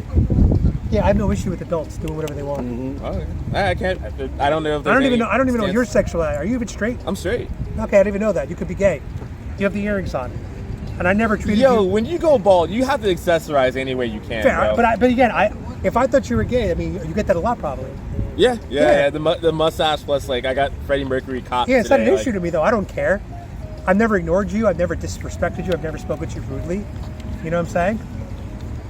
Speaker 6: Yeah, I have no issue with adults doing whatever they want.
Speaker 1: Okay. I can't. I don't know if
Speaker 6: I don't
Speaker 1: there's
Speaker 6: even know.
Speaker 1: any
Speaker 6: I don't even know
Speaker 1: stance-
Speaker 6: your sexuality. Are you even straight?
Speaker 1: I'm straight.
Speaker 6: Okay, I didn't even know that. You could be gay. You have the earrings on, and I never treated
Speaker 1: Yo,
Speaker 6: you
Speaker 1: when you go bald, you have to accessorize any way you can.
Speaker 6: fair.
Speaker 1: Bro.
Speaker 6: But again, if I thought you were gay, I mean, you get that a lot probably.
Speaker 1: Yeah. The mustache plus like I got Freddie Mercury cop.
Speaker 6: Yeah, it's not
Speaker 1: today,
Speaker 6: an issue to me though. I don't care. I've never ignored you. I've never disrespected you. I've never spoken to you rudely. You know what I'm saying?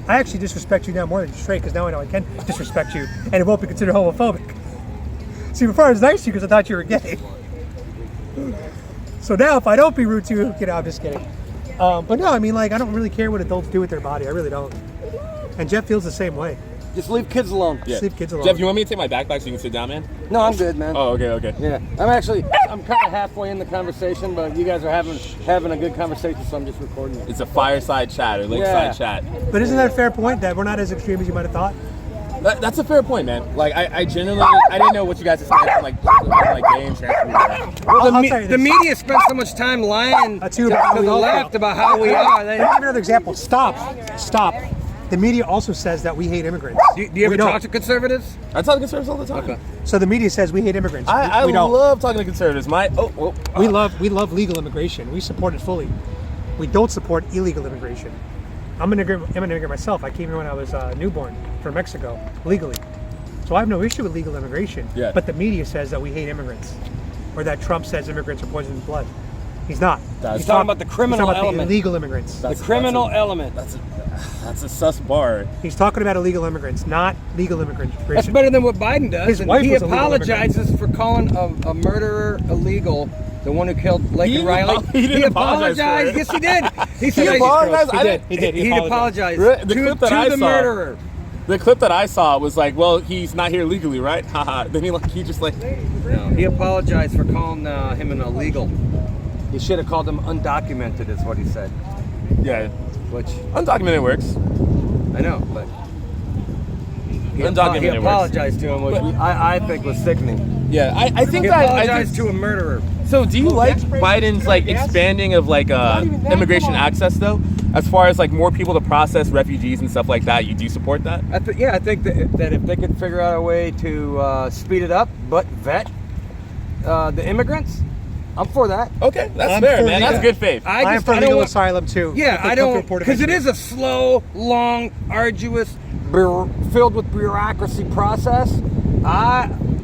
Speaker 6: I actually disrespect you now more than you're straight because now I know I can disrespect you and it won't be considered homophobic. See, before I was nice to you because I thought you were gay. So now if I don't be rude to you, I'm just kidding. But no, I mean, like, I don't really care what adults do with their body. I really don't. And Jeff feels the same way.
Speaker 2: Just leave kids alone.
Speaker 1: Yeah.
Speaker 6: Just leave kids alone.
Speaker 1: Jeff, you want me to take my backpack so you can sit down, man?
Speaker 2: No, I'm good, man.
Speaker 1: Oh, okay.
Speaker 2: Yeah, I'm kind of halfway in the conversation, but you guys are having a good conversation, so I'm just recording it.
Speaker 1: It's a fireside chat or lakeside chat.
Speaker 6: But isn't that a fair point that we're not as extreme as you might have thought?
Speaker 1: That's a fair point, man. Like I genuinely, I didn't know what you guys are saying from like gay and trans people.
Speaker 6: I'll tell you
Speaker 2: The
Speaker 6: this.
Speaker 2: media spends so much time lying
Speaker 6: That's
Speaker 2: to
Speaker 6: you about how
Speaker 2: the
Speaker 6: we all
Speaker 2: left
Speaker 6: feel.
Speaker 2: about how we are.
Speaker 6: Let me give you another example. Stop. The media also says that we hate immigrants.
Speaker 2: Do you ever
Speaker 6: We don't.
Speaker 2: talk to conservatives?
Speaker 1: I talk to conservatives all the time.
Speaker 2: Okay.
Speaker 6: So the media says we hate immigrants.
Speaker 1: I
Speaker 6: we don't.
Speaker 1: love talking to conservatives.
Speaker 6: We love legal immigration. We support it fully. We don't support illegal immigration. I'm an immigrant myself. I came here when I was newborn from Mexico legally, so I have no issue with legal immigration.
Speaker 1: Yeah.
Speaker 6: But the media says that we hate immigrants, or that Trump says immigrants are poisoning blood. He's not.
Speaker 2: He's talking about the criminal
Speaker 6: he's talking about
Speaker 2: element.
Speaker 6: the illegal immigrants.
Speaker 2: The criminal element.
Speaker 1: That's a sus bar.
Speaker 6: He's talking about illegal immigrants, not legal immigrants.
Speaker 2: That's better than what Biden does.
Speaker 6: His
Speaker 2: And
Speaker 6: wife
Speaker 2: he
Speaker 6: was a legal
Speaker 2: apologizes for calling a murderer illegal, the one who killed Lake
Speaker 1: He
Speaker 2: and Riley.
Speaker 1: didn't- he didn't apologize for it.
Speaker 2: Yes, he did. He said
Speaker 1: He apologized?
Speaker 6: He did.
Speaker 2: He apologized
Speaker 1: The clip that I
Speaker 2: to the
Speaker 1: saw-
Speaker 2: murderer.
Speaker 1: The clip that I saw was like, well, he's not here legally, right? Haha. Then he just like,
Speaker 2: No, he apologized for calling him an illegal. He should have called him undocumented, is what he said.
Speaker 1: yeah,
Speaker 2: Which
Speaker 1: undocumented works.
Speaker 2: I know, but he
Speaker 1: Undocumented works.
Speaker 2: apologized to him, which I think was sickening.
Speaker 1: Yeah, I think
Speaker 2: He
Speaker 1: that.
Speaker 2: apologized to a murderer.
Speaker 1: So, do you like Biden's like expanding of like immigration access though? As far as like more people to process refugees and stuff like that, you do support that?
Speaker 2: I think that if they could figure out a way to speed it up, but vet the immigrants, I'm for that.
Speaker 1: Okay, that's
Speaker 6: I'm
Speaker 1: fair,
Speaker 6: for
Speaker 1: man. That's
Speaker 6: legal-
Speaker 1: good faith.
Speaker 6: I'm for
Speaker 2: I don't
Speaker 6: legal
Speaker 2: want-
Speaker 6: asylum too.
Speaker 2: Yeah,
Speaker 6: If they
Speaker 2: I
Speaker 6: come to a
Speaker 2: don't,
Speaker 6: port of
Speaker 2: because it
Speaker 6: entry.
Speaker 2: is a slow, long, arduous, filled with bureaucracy process.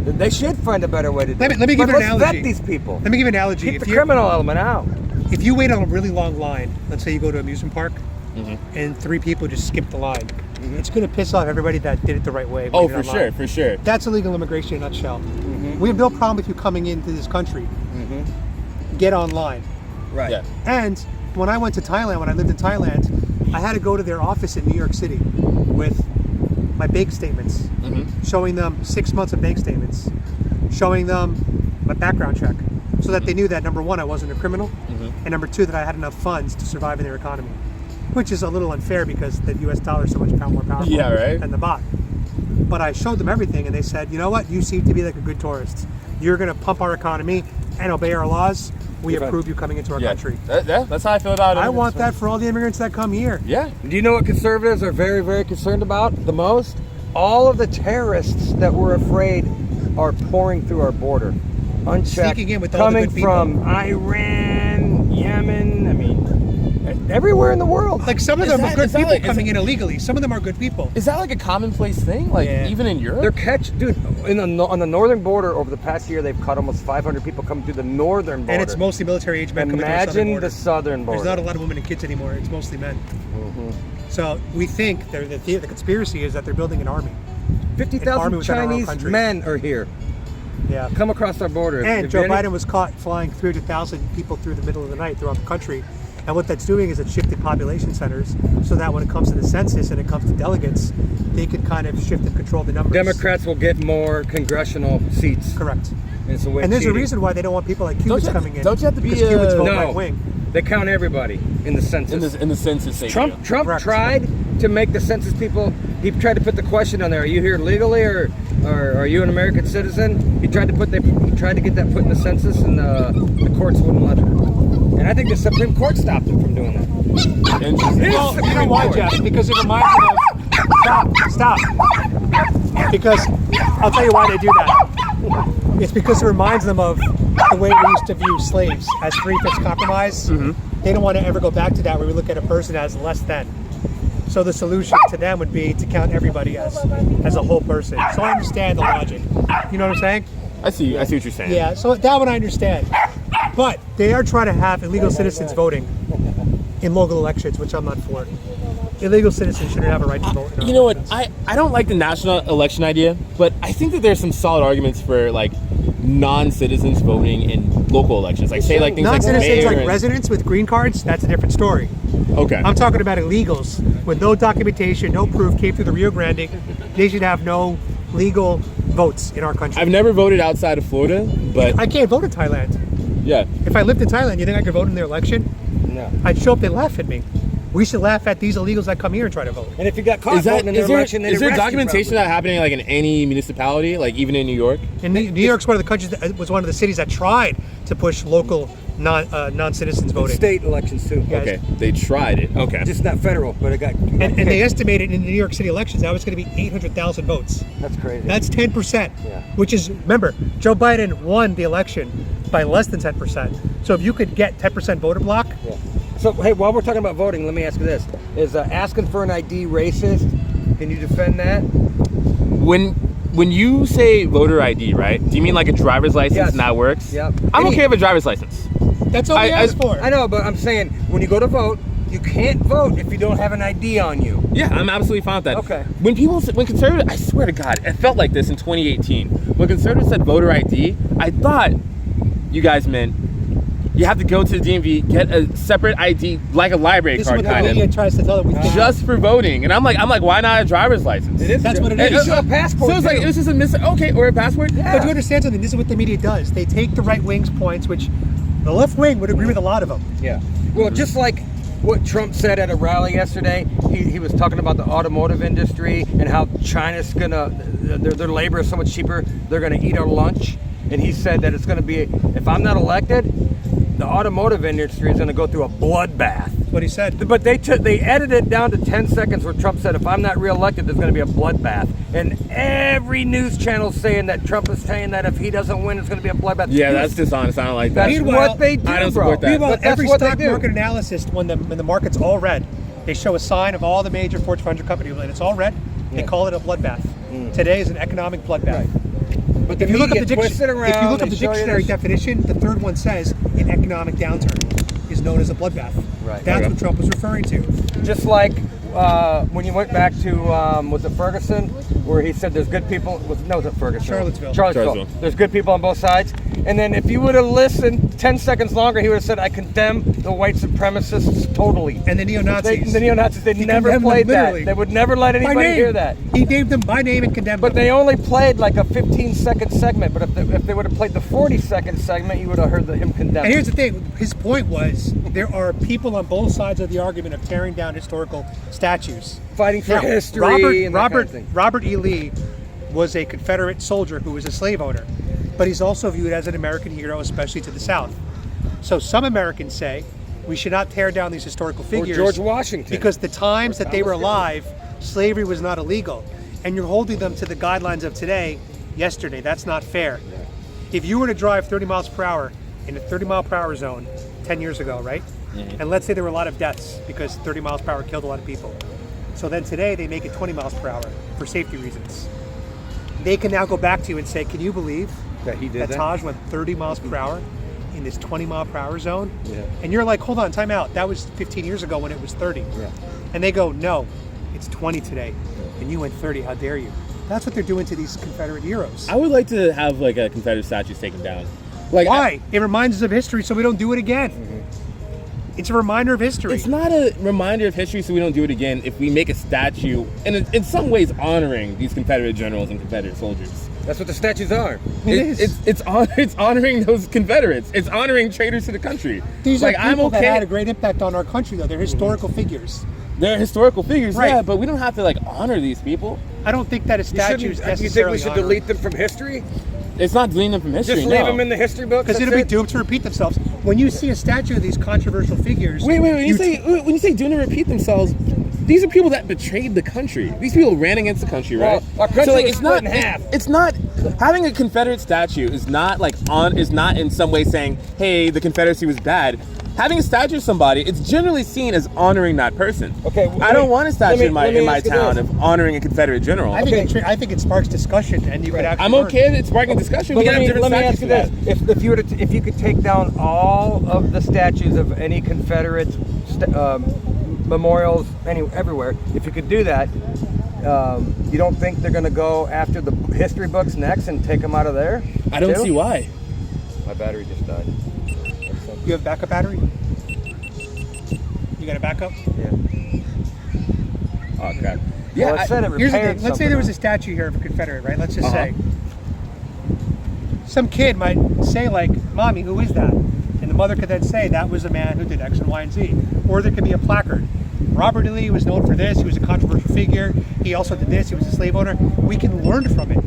Speaker 2: They should find a better way to do it.
Speaker 6: Let me give
Speaker 2: But
Speaker 6: you an
Speaker 2: let's
Speaker 6: analogy.
Speaker 2: vet these people.
Speaker 6: Let me give you an analogy.
Speaker 2: Keep
Speaker 6: If
Speaker 2: the
Speaker 6: you're-
Speaker 2: criminal element out.
Speaker 6: If you wait on a really long line, let's say you go to an amusement park,
Speaker 1: Mm-hmm.
Speaker 6: and 3 people just skip the line, it's going to piss off everybody that did it the right way.
Speaker 1: Oh,
Speaker 6: waited
Speaker 1: for
Speaker 6: on line.
Speaker 1: sure, for sure.
Speaker 6: That's illegal immigration in a nutshell. We have no problem with you coming into this country. Get online.
Speaker 2: Right.
Speaker 1: Yeah.
Speaker 6: And when I went to Thailand, when I lived in Thailand, I had to go to their office in New York City with my bank statements, showing them 6 months of bank statements, showing them my background check, so that they knew that number one, I wasn't a criminal, and number two, that I had enough funds to survive in their economy, which is a little unfair because the U.S. dollar is so much more powerful
Speaker 1: Yeah, right.
Speaker 6: than the baht. But I showed them everything, and they said, you know what? You seem to be like a good tourist. You're going to pump our economy and obey our laws. We approve you coming into our country.
Speaker 1: That's how I feel about it.
Speaker 6: I want that for all the immigrants that come here.
Speaker 1: Yeah.
Speaker 2: Do you know what conservatives are very, very concerned about the most? All of the terrorists that we're afraid are pouring through our border, unchecked,
Speaker 6: Sneaking in with all the
Speaker 2: coming
Speaker 6: good people.
Speaker 2: from Iran, Yemen. I mean, everywhere in the world.
Speaker 6: Like some of
Speaker 1: Is
Speaker 6: them
Speaker 1: that-
Speaker 6: are good
Speaker 1: is that
Speaker 6: people
Speaker 1: like- is
Speaker 6: coming
Speaker 1: it-
Speaker 6: in illegally. Some of them are good people.
Speaker 1: Is that like a commonplace thing? Like
Speaker 6: Yeah.
Speaker 1: even in Europe?
Speaker 2: They're dude. On the northern border over the past year, they've caught almost 500 people coming through the northern border.
Speaker 6: And it's mostly military age men coming to our southern
Speaker 2: Imagine
Speaker 6: border.
Speaker 2: the southern border.
Speaker 6: There's not a lot of women and kids anymore. It's mostly men. So we think the conspiracy is that they're building an army. An army
Speaker 2: 50,000
Speaker 6: within our own
Speaker 2: Chinese
Speaker 6: country.
Speaker 2: men are here.
Speaker 6: Yeah.
Speaker 2: Come across our border.
Speaker 6: And
Speaker 2: If
Speaker 6: Joe
Speaker 2: any-
Speaker 6: Biden was caught flying 300,000 people through the middle of the night throughout the country. And what that's doing is it's shifted population centers so that when it comes to the census and it comes to delegates, they could kind of shift and control the numbers.
Speaker 2: Democrats will get more congressional seats.
Speaker 6: Correct.
Speaker 2: It's a way
Speaker 6: And there's a
Speaker 2: cheating.
Speaker 6: reason why they don't want people like Cubans coming in.
Speaker 1: Don't you have to be
Speaker 6: because Cubans vote
Speaker 2: No.
Speaker 6: right wing.
Speaker 2: They count everybody in the census.
Speaker 1: in the census?
Speaker 2: Trump
Speaker 6: Correct.
Speaker 2: tried to make the census people. He tried to put the question on there: are you here legally, or are you an American citizen? He tried to get that put in the census, and the courts wouldn't let him. And I think the Supreme Court stopped him from doing that.
Speaker 1: Interesting.
Speaker 6: Well, you know why, Jeff? Because it reminds me of... Stop. Because I'll tell you why they do that. It's because it reminds them of the way we used to view slaves as three-fifths compromise. They don't want to ever go back to that where we look at a person as less than. So the solution to them would be to count everybody as a whole person. So I understand the logic. You know what I'm saying?
Speaker 1: I see what you're saying.
Speaker 6: Yeah, so that one I understand. But they are trying to have illegal citizens voting in local elections, which I'm not for. Illegal citizens shouldn't have a right to vote.
Speaker 1: You know what? I don't like the national election idea, but I think that there's some solid arguments for like non-citizens voting in local elections. Like say like things like
Speaker 6: Non-citizens
Speaker 1: mayor
Speaker 6: like
Speaker 1: and-
Speaker 6: residents with green cards, that's a different story.
Speaker 1: Okay.
Speaker 6: I'm talking about illegals with no documentation, no proof, came through the Rio Grande. They should have no legal votes in our country.
Speaker 1: I've never voted outside of Florida, but
Speaker 6: I can't vote in Thailand.
Speaker 1: yeah.
Speaker 6: If I lived in Thailand, you think I could vote in their election?
Speaker 2: No.
Speaker 6: I'd show up, they'd laugh at me. We should laugh at these illegals that come here and try to vote.
Speaker 2: And if you got caught
Speaker 1: Is that
Speaker 2: voting in their election, they'd
Speaker 1: is there
Speaker 2: arrest you
Speaker 1: documentation
Speaker 2: probably.
Speaker 1: that happening like in any municipality, like even in New York?
Speaker 6: And New York's one of the countries that was one of the cities that tried to push local non-citizens voting.
Speaker 2: State elections too.
Speaker 6: Yeah.
Speaker 1: Okay, they tried it. Okay.
Speaker 2: Just not federal, but it got.
Speaker 6: And they estimated in the New York City elections that was going to be 800,000 votes.
Speaker 2: That's crazy.
Speaker 6: That's 10%.
Speaker 2: Yeah.
Speaker 6: Which is, remember, Joe Biden won the election by less than 10%. So if you could get 10% voter block,
Speaker 2: Yeah. So hey, while we're talking about voting, let me ask you this: is asking for an ID racist? Can you defend that?
Speaker 1: When you say voter ID, right? Do you mean like a driver's license
Speaker 2: Yes.
Speaker 1: and that works?
Speaker 2: Yep.
Speaker 1: I'm
Speaker 2: Any-
Speaker 1: okay with a driver's license.
Speaker 6: that's all we
Speaker 1: I-
Speaker 6: asked for.
Speaker 2: I know, but I'm saying when you go to vote, you can't vote if you don't have an ID on you.
Speaker 1: Yeah, I'm absolutely fine with that.
Speaker 2: Okay.
Speaker 1: When conservatives, I swear to God, it felt like this in 2018. When conservatives said voter ID, I thought you guys meant you have to go to the DMV, get a separate ID, like a library
Speaker 6: This is
Speaker 1: card
Speaker 6: what the
Speaker 1: kind
Speaker 6: media
Speaker 1: of,
Speaker 6: tries to tell them. We think.
Speaker 1: just for voting. And I'm like, why not a driver's license?
Speaker 2: It is.
Speaker 6: That's what it
Speaker 2: It
Speaker 6: is.
Speaker 2: is a passport.
Speaker 1: So it's like
Speaker 2: too.
Speaker 1: it was just okay, or a passport.
Speaker 2: Yeah.
Speaker 6: But you understand something? This is what the media does. They take the right wing's points, which the left wing would agree with a lot of them.
Speaker 2: Yeah. Well, just like what Trump said at a rally yesterday, he was talking about the automotive industry and how China's gonna their labor is so much cheaper, they're gonna eat our lunch. And he said that it's gonna be, if I'm not elected, the automotive industry is gonna go through a bloodbath.
Speaker 6: That's what he said.
Speaker 2: But they edited it down to 10 seconds where Trump said, if I'm not reelected, there's going to be a bloodbath. And every news channel's saying that Trump is saying that if he doesn't win, it's going to be a bloodbath.
Speaker 1: Yeah, that's dishonest. I don't like that.
Speaker 2: That's
Speaker 6: Meanwhile,
Speaker 2: what they do,
Speaker 1: I don't
Speaker 2: bro.
Speaker 1: support that.
Speaker 6: Meanwhile,
Speaker 2: But that's
Speaker 6: every
Speaker 2: what they
Speaker 6: stock
Speaker 2: do.
Speaker 6: market analysis, when the market's all red, they show a sign of all the major Fortune 500 companies, and it's all red. They
Speaker 2: Yeah.
Speaker 6: call it a bloodbath. Today is an economic bloodbath.
Speaker 2: But the
Speaker 6: If you look up
Speaker 2: media
Speaker 6: the
Speaker 2: twists it around.
Speaker 6: if you look up
Speaker 2: they
Speaker 6: the
Speaker 2: show you
Speaker 6: dictionary
Speaker 2: this-
Speaker 6: definition, the third one says an economic downturn is known as a bloodbath.
Speaker 2: Right.
Speaker 6: That's
Speaker 1: Okay.
Speaker 6: what Trump was referring to.
Speaker 2: just like when you went back to was it Ferguson, where he said there's good people. Was it Ferguson?
Speaker 6: Charlottesville.
Speaker 1: Charlottesville.
Speaker 2: There's good people on both sides. And then if you would have listened 10 seconds longer, he would have said, "I condemn the white supremacists totally."
Speaker 6: And the neo-Nazis.
Speaker 2: The neo-Nazis, they
Speaker 6: He
Speaker 2: never
Speaker 6: condemned them
Speaker 2: played that.
Speaker 6: literally.
Speaker 2: They would never let
Speaker 6: By
Speaker 2: anybody
Speaker 6: name.
Speaker 2: hear that.
Speaker 6: He named them by name and condemned
Speaker 2: But
Speaker 6: them.
Speaker 2: they only played like a 15-second segment. But if they would have played the 40-second segment, you would have heard him condemn.
Speaker 6: And here's the thing, his point was there are people on both sides of the argument of tearing down historical statues.
Speaker 2: fighting for
Speaker 6: Now,
Speaker 2: history and that
Speaker 6: Robert
Speaker 2: kind of thing.
Speaker 6: Robert E. Lee was a Confederate soldier who was a slave owner, but he's also viewed as an American hero, especially to the South. So some Americans say we should not tear down these historical figures.
Speaker 2: George Washington.
Speaker 6: Because the times that they were alive, slavery was not illegal. And you're holding them to the guidelines of today, yesterday. That's not fair. If you were to drive 30 miles per hour in a 30 mile per hour zone 10 years ago, right? And let's say there were a lot of deaths because 30 miles per hour killed a lot of people. So then today they make it 20 miles per hour for safety reasons. They can now go back to you and say, can you believe
Speaker 2: That he did that?
Speaker 6: Taj went 30 miles per hour in this 20 mile per hour zone?
Speaker 2: Yeah.
Speaker 6: And you're like, hold on, time out. That was 15 years ago when it was 30.
Speaker 2: Yeah.
Speaker 6: And they go, no, it's 20 today. And you went 30, how dare you? That's what they're doing to these Confederate heroes.
Speaker 1: I would like to have like a Confederate statues taken down. Like
Speaker 6: Why? It reminds us of history so we don't do it again. It's a reminder of history.
Speaker 1: It's not a reminder of history, so we don't do it again. If we make a statue, and in some ways honoring these Confederate generals and Confederate soldiers.
Speaker 2: That's what the statues are.
Speaker 1: It's honoring those Confederates. It's honoring traitors to the country.
Speaker 6: These
Speaker 1: like,
Speaker 6: are people
Speaker 1: I'm okay.
Speaker 6: that had a great impact on our country, though. They're historical figures.
Speaker 1: They're historical figures,
Speaker 6: Right.
Speaker 1: yeah, but we don't have to like honor these people.
Speaker 6: I don't think that a statue is
Speaker 2: You think
Speaker 6: necessarily
Speaker 2: we should
Speaker 6: honored.
Speaker 2: delete them from history?
Speaker 1: It's not deleting them from history.
Speaker 2: Just leave
Speaker 1: no.
Speaker 2: them in the history books?
Speaker 6: Because
Speaker 2: that's
Speaker 6: it'll be
Speaker 2: it?
Speaker 6: doomed to repeat themselves. When you see a statue of these controversial figures,
Speaker 1: Wait. When you say do not repeat themselves, these are people that betrayed the country. These people ran against the country, right?
Speaker 2: Well, our country
Speaker 1: so like,
Speaker 2: was
Speaker 1: it's
Speaker 2: split
Speaker 1: not
Speaker 2: in half.
Speaker 1: It's not having a Confederate statue is not in some way saying, hey, the Confederacy was bad. Having a statue of somebody, it's generally seen as honoring that person.
Speaker 2: Okay,
Speaker 1: I don't want a statue in
Speaker 2: let me
Speaker 1: my
Speaker 2: ask you
Speaker 1: town
Speaker 2: this.
Speaker 1: of honoring a Confederate general.
Speaker 6: I think it sparks discussion, and you could actually.
Speaker 1: I'm okay with it sparking discussion.
Speaker 2: But
Speaker 1: We can have different
Speaker 2: let me
Speaker 1: statues
Speaker 2: ask
Speaker 1: for
Speaker 2: you
Speaker 1: that.
Speaker 2: this: if you could take down all of the statues of any Confederate memorials everywhere, if you could do that, you don't think they're going to go after the history books next and take them out of there?
Speaker 1: I don't
Speaker 2: too?
Speaker 1: see why.
Speaker 2: My battery just died.
Speaker 6: You have backup battery? You got a backup?
Speaker 2: Yeah.
Speaker 1: Oh crap.
Speaker 2: Yeah, I said it
Speaker 6: Here's the
Speaker 2: repaired
Speaker 6: thing. Let's say there was a
Speaker 2: something.
Speaker 6: statue here of a Confederate, right? Let's just
Speaker 1: Uh-huh.
Speaker 6: say. Some kid might say, like, Mommy, who is that? And the mother could then say, that was a man who did X and Y and Z. Or there could be a placard. Robert E. Lee was known for this. He was a controversial figure. He also did this. He was a slave owner. We can learn from it.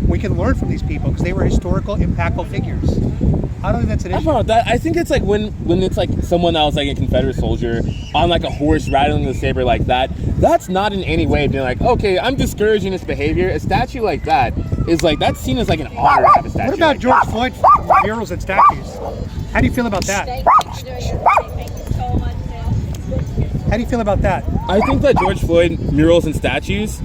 Speaker 6: We can learn from these people because they were historical, impactful figures. I don't think that's an
Speaker 1: I
Speaker 6: issue.
Speaker 1: found that. I think it's like when it's like someone that was like a Confederate soldier on like a horse rattling the saber like that. That's not in any way being like, okay, I'm discouraging this behavior. A statue like that is like that's seen as like an honor to have a statue.
Speaker 6: What about
Speaker 1: like
Speaker 6: George
Speaker 1: that.
Speaker 6: Floyd murals and statues? How do you feel about that? How do you feel about that?
Speaker 1: I think that George Floyd murals and statues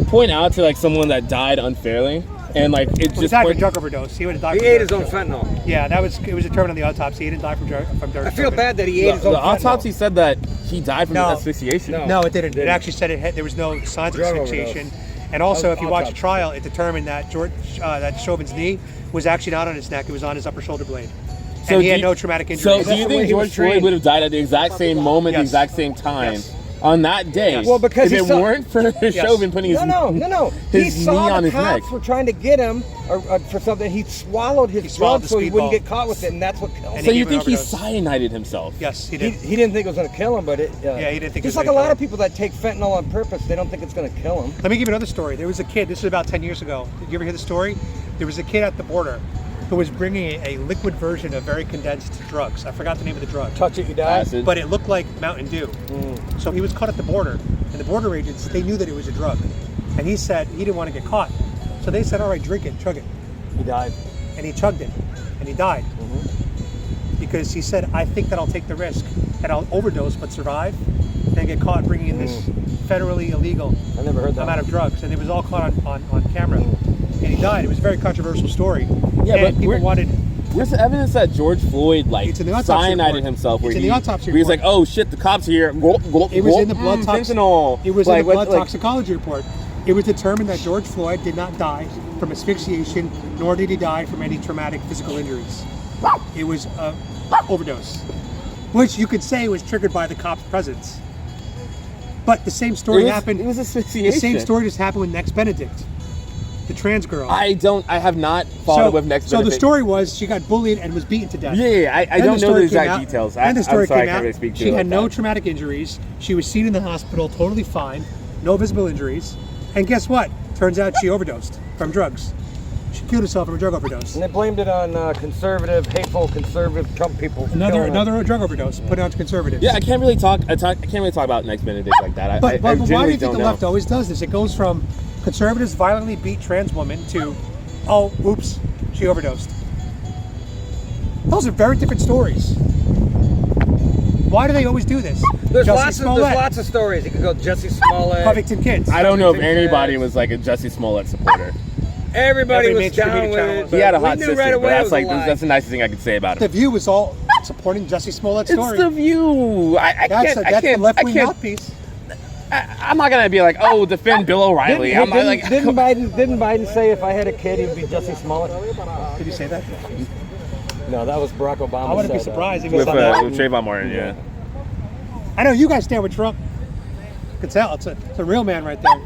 Speaker 1: point out to like someone that died unfairly, and like it
Speaker 6: Well, he
Speaker 1: just
Speaker 6: died from
Speaker 1: point-
Speaker 6: drug overdose. He would have died.
Speaker 2: He
Speaker 6: from
Speaker 2: ate his
Speaker 6: drug
Speaker 2: own
Speaker 6: overdose.
Speaker 2: fentanyl.
Speaker 6: Yeah, it was determined on the autopsy. He didn't die from drug
Speaker 2: I feel bad that he ate his own
Speaker 1: the
Speaker 2: fentanyl.
Speaker 1: autopsy said that he died from
Speaker 6: No.
Speaker 1: asphyxiation.
Speaker 2: No.
Speaker 6: No, it didn't. It actually said there was no signs of
Speaker 2: Drug
Speaker 6: asphyxiation. And also,
Speaker 2: That
Speaker 6: if you
Speaker 2: was
Speaker 6: watch the
Speaker 2: autopsy.
Speaker 6: trial, it determined that that Chauvin's knee was actually not on his neck; it was on his upper shoulder blade, and he had no traumatic
Speaker 1: So
Speaker 6: injuries.
Speaker 1: do you
Speaker 2: the way
Speaker 1: think
Speaker 2: he was
Speaker 1: George Floyd
Speaker 2: trained.
Speaker 1: would have died at the exact same moment, the
Speaker 6: Yes.
Speaker 1: exact same time,
Speaker 6: Yes.
Speaker 1: on that day?
Speaker 6: Yes.
Speaker 2: Well, because
Speaker 1: if
Speaker 2: he
Speaker 1: it
Speaker 2: saw-
Speaker 1: weren't for Chauvin putting his
Speaker 2: No. He
Speaker 1: his
Speaker 2: saw
Speaker 1: knee on
Speaker 2: the
Speaker 1: his
Speaker 2: cops
Speaker 1: neck.
Speaker 2: were trying to get him for something. He swallowed his
Speaker 6: swallowed
Speaker 2: drug
Speaker 6: the
Speaker 2: so he wouldn't
Speaker 6: speedball.
Speaker 2: get caught with it, and that's what killed him.
Speaker 6: And
Speaker 1: So
Speaker 6: he
Speaker 1: you
Speaker 6: gave an
Speaker 1: think he
Speaker 6: overdose.
Speaker 1: cyanided himself?
Speaker 6: Yes, he
Speaker 2: He
Speaker 6: did.
Speaker 2: didn't think it was going to kill him, but it.
Speaker 6: Yeah, he didn't think it was
Speaker 2: Just like a
Speaker 6: gonna
Speaker 2: lot
Speaker 6: kill
Speaker 2: of people that take fentanyl on purpose, they don't think it's going to kill them.
Speaker 6: Let me give you another story. There was a kid. This is about 10 years ago. Did you ever hear the story? There was a kid at the border who was bringing a liquid version of very condensed drugs. I forgot the name of the drug.
Speaker 2: Touch it, you die.
Speaker 1: Acid.
Speaker 6: But it looked like Mountain Dew. So he was caught at the border, and the border agents, they knew that it was a drug. And he said he didn't want to get caught. So they said, all right, drink it, chug it.
Speaker 2: He died.
Speaker 6: And he chugged it, and he died. Because he said, I think that I'll take the risk, that I'll overdose but survive, and get caught bringing in this federally illegal
Speaker 2: I never heard that.
Speaker 6: amount of drugs. And it was all caught on camera. And he died. It was a very controversial story.
Speaker 1: Yeah,
Speaker 6: and
Speaker 1: but
Speaker 6: people
Speaker 1: we're-
Speaker 6: wanted...
Speaker 1: Where's the evidence that George Floyd like
Speaker 6: It's in the autopsy
Speaker 1: cyanided
Speaker 6: report.
Speaker 1: himself? Where
Speaker 6: It's in
Speaker 1: he,
Speaker 6: the autopsy
Speaker 1: where he's like,
Speaker 6: report.
Speaker 1: oh shit, the cops are here. Gulp, gulp,
Speaker 6: It was
Speaker 1: gulp,
Speaker 6: in the blood
Speaker 1: fentanyl.
Speaker 6: It was
Speaker 1: Like,
Speaker 6: in the blood
Speaker 1: what- like-
Speaker 6: toxicology report. It was determined that George Floyd did not die from asphyxiation, nor did he die from any traumatic physical injuries. It was an overdose, which you could say was triggered by the cop's presence. But the same story happened.
Speaker 1: It was
Speaker 6: The
Speaker 1: asphyxiation.
Speaker 6: same story just happened with Next Benedict, the trans girl.
Speaker 1: I have not followed with next.
Speaker 6: So the
Speaker 1: Benedict.
Speaker 6: story was she got bullied and was beaten to death.
Speaker 1: Yeah, I
Speaker 6: Then
Speaker 1: don't know the
Speaker 6: story
Speaker 1: exact
Speaker 6: came out-
Speaker 1: details.
Speaker 6: Then the story
Speaker 1: I'm sorry, I
Speaker 6: came
Speaker 1: can't
Speaker 6: out.
Speaker 1: really speak to
Speaker 6: She
Speaker 1: it
Speaker 6: had
Speaker 1: like
Speaker 6: no
Speaker 1: that.
Speaker 6: traumatic injuries. She was seen in the hospital totally fine, no visible injuries. And guess what? Turns out she overdosed from drugs. She killed herself from a drug overdose.
Speaker 2: And they blamed it on hateful conservative Trump people. for killing her.
Speaker 6: Another drug overdose put on to conservatives.
Speaker 1: Yeah, I can't really talk. I can't really talk about next Benedict like that.
Speaker 6: But
Speaker 1: I
Speaker 6: why do
Speaker 1: genuinely
Speaker 6: you think
Speaker 1: don't
Speaker 6: the
Speaker 1: know.
Speaker 6: left always does this? It goes from conservatives violently beat trans women to, oh, oops, she overdosed. Those are very different stories. Why do they always do this?
Speaker 2: There's
Speaker 6: Jussie
Speaker 2: lots of stories. You could go Jussie Smollett.
Speaker 6: Covington kids.
Speaker 1: I don't know if
Speaker 2: Covington
Speaker 1: anybody
Speaker 2: kids.
Speaker 1: was like a Jussie Smollett supporter.
Speaker 2: Everybody
Speaker 6: Every
Speaker 2: was
Speaker 6: mainstream
Speaker 2: down
Speaker 6: media
Speaker 2: with
Speaker 6: channel
Speaker 2: it.
Speaker 6: was.
Speaker 1: He had a
Speaker 2: but
Speaker 1: hot
Speaker 2: we
Speaker 1: sister,
Speaker 2: knew right away
Speaker 1: but
Speaker 2: it
Speaker 1: that's
Speaker 2: was
Speaker 1: like
Speaker 2: a lie.
Speaker 1: that's the nicest thing I could say about
Speaker 6: The
Speaker 1: him.
Speaker 6: View was all supporting Jussie Smollett's
Speaker 1: It's
Speaker 6: story.
Speaker 1: the View. I
Speaker 6: That's
Speaker 1: can't.
Speaker 6: the left wing
Speaker 1: I can't.
Speaker 6: mouthpiece.
Speaker 1: I'm not gonna be like, oh, defend Bill O'Reilly. I'm not like.
Speaker 2: Didn't Biden say if I had a kid he'd be Jussie Smollett?
Speaker 6: Did you say that?
Speaker 2: No, that was Barack Obama.
Speaker 6: I wouldn't be
Speaker 2: said that.
Speaker 6: surprised if
Speaker 1: with
Speaker 6: he said that.
Speaker 1: Trayvon Martin, yeah.
Speaker 6: I know you guys stand with Trump. You can tell it's a real man right there.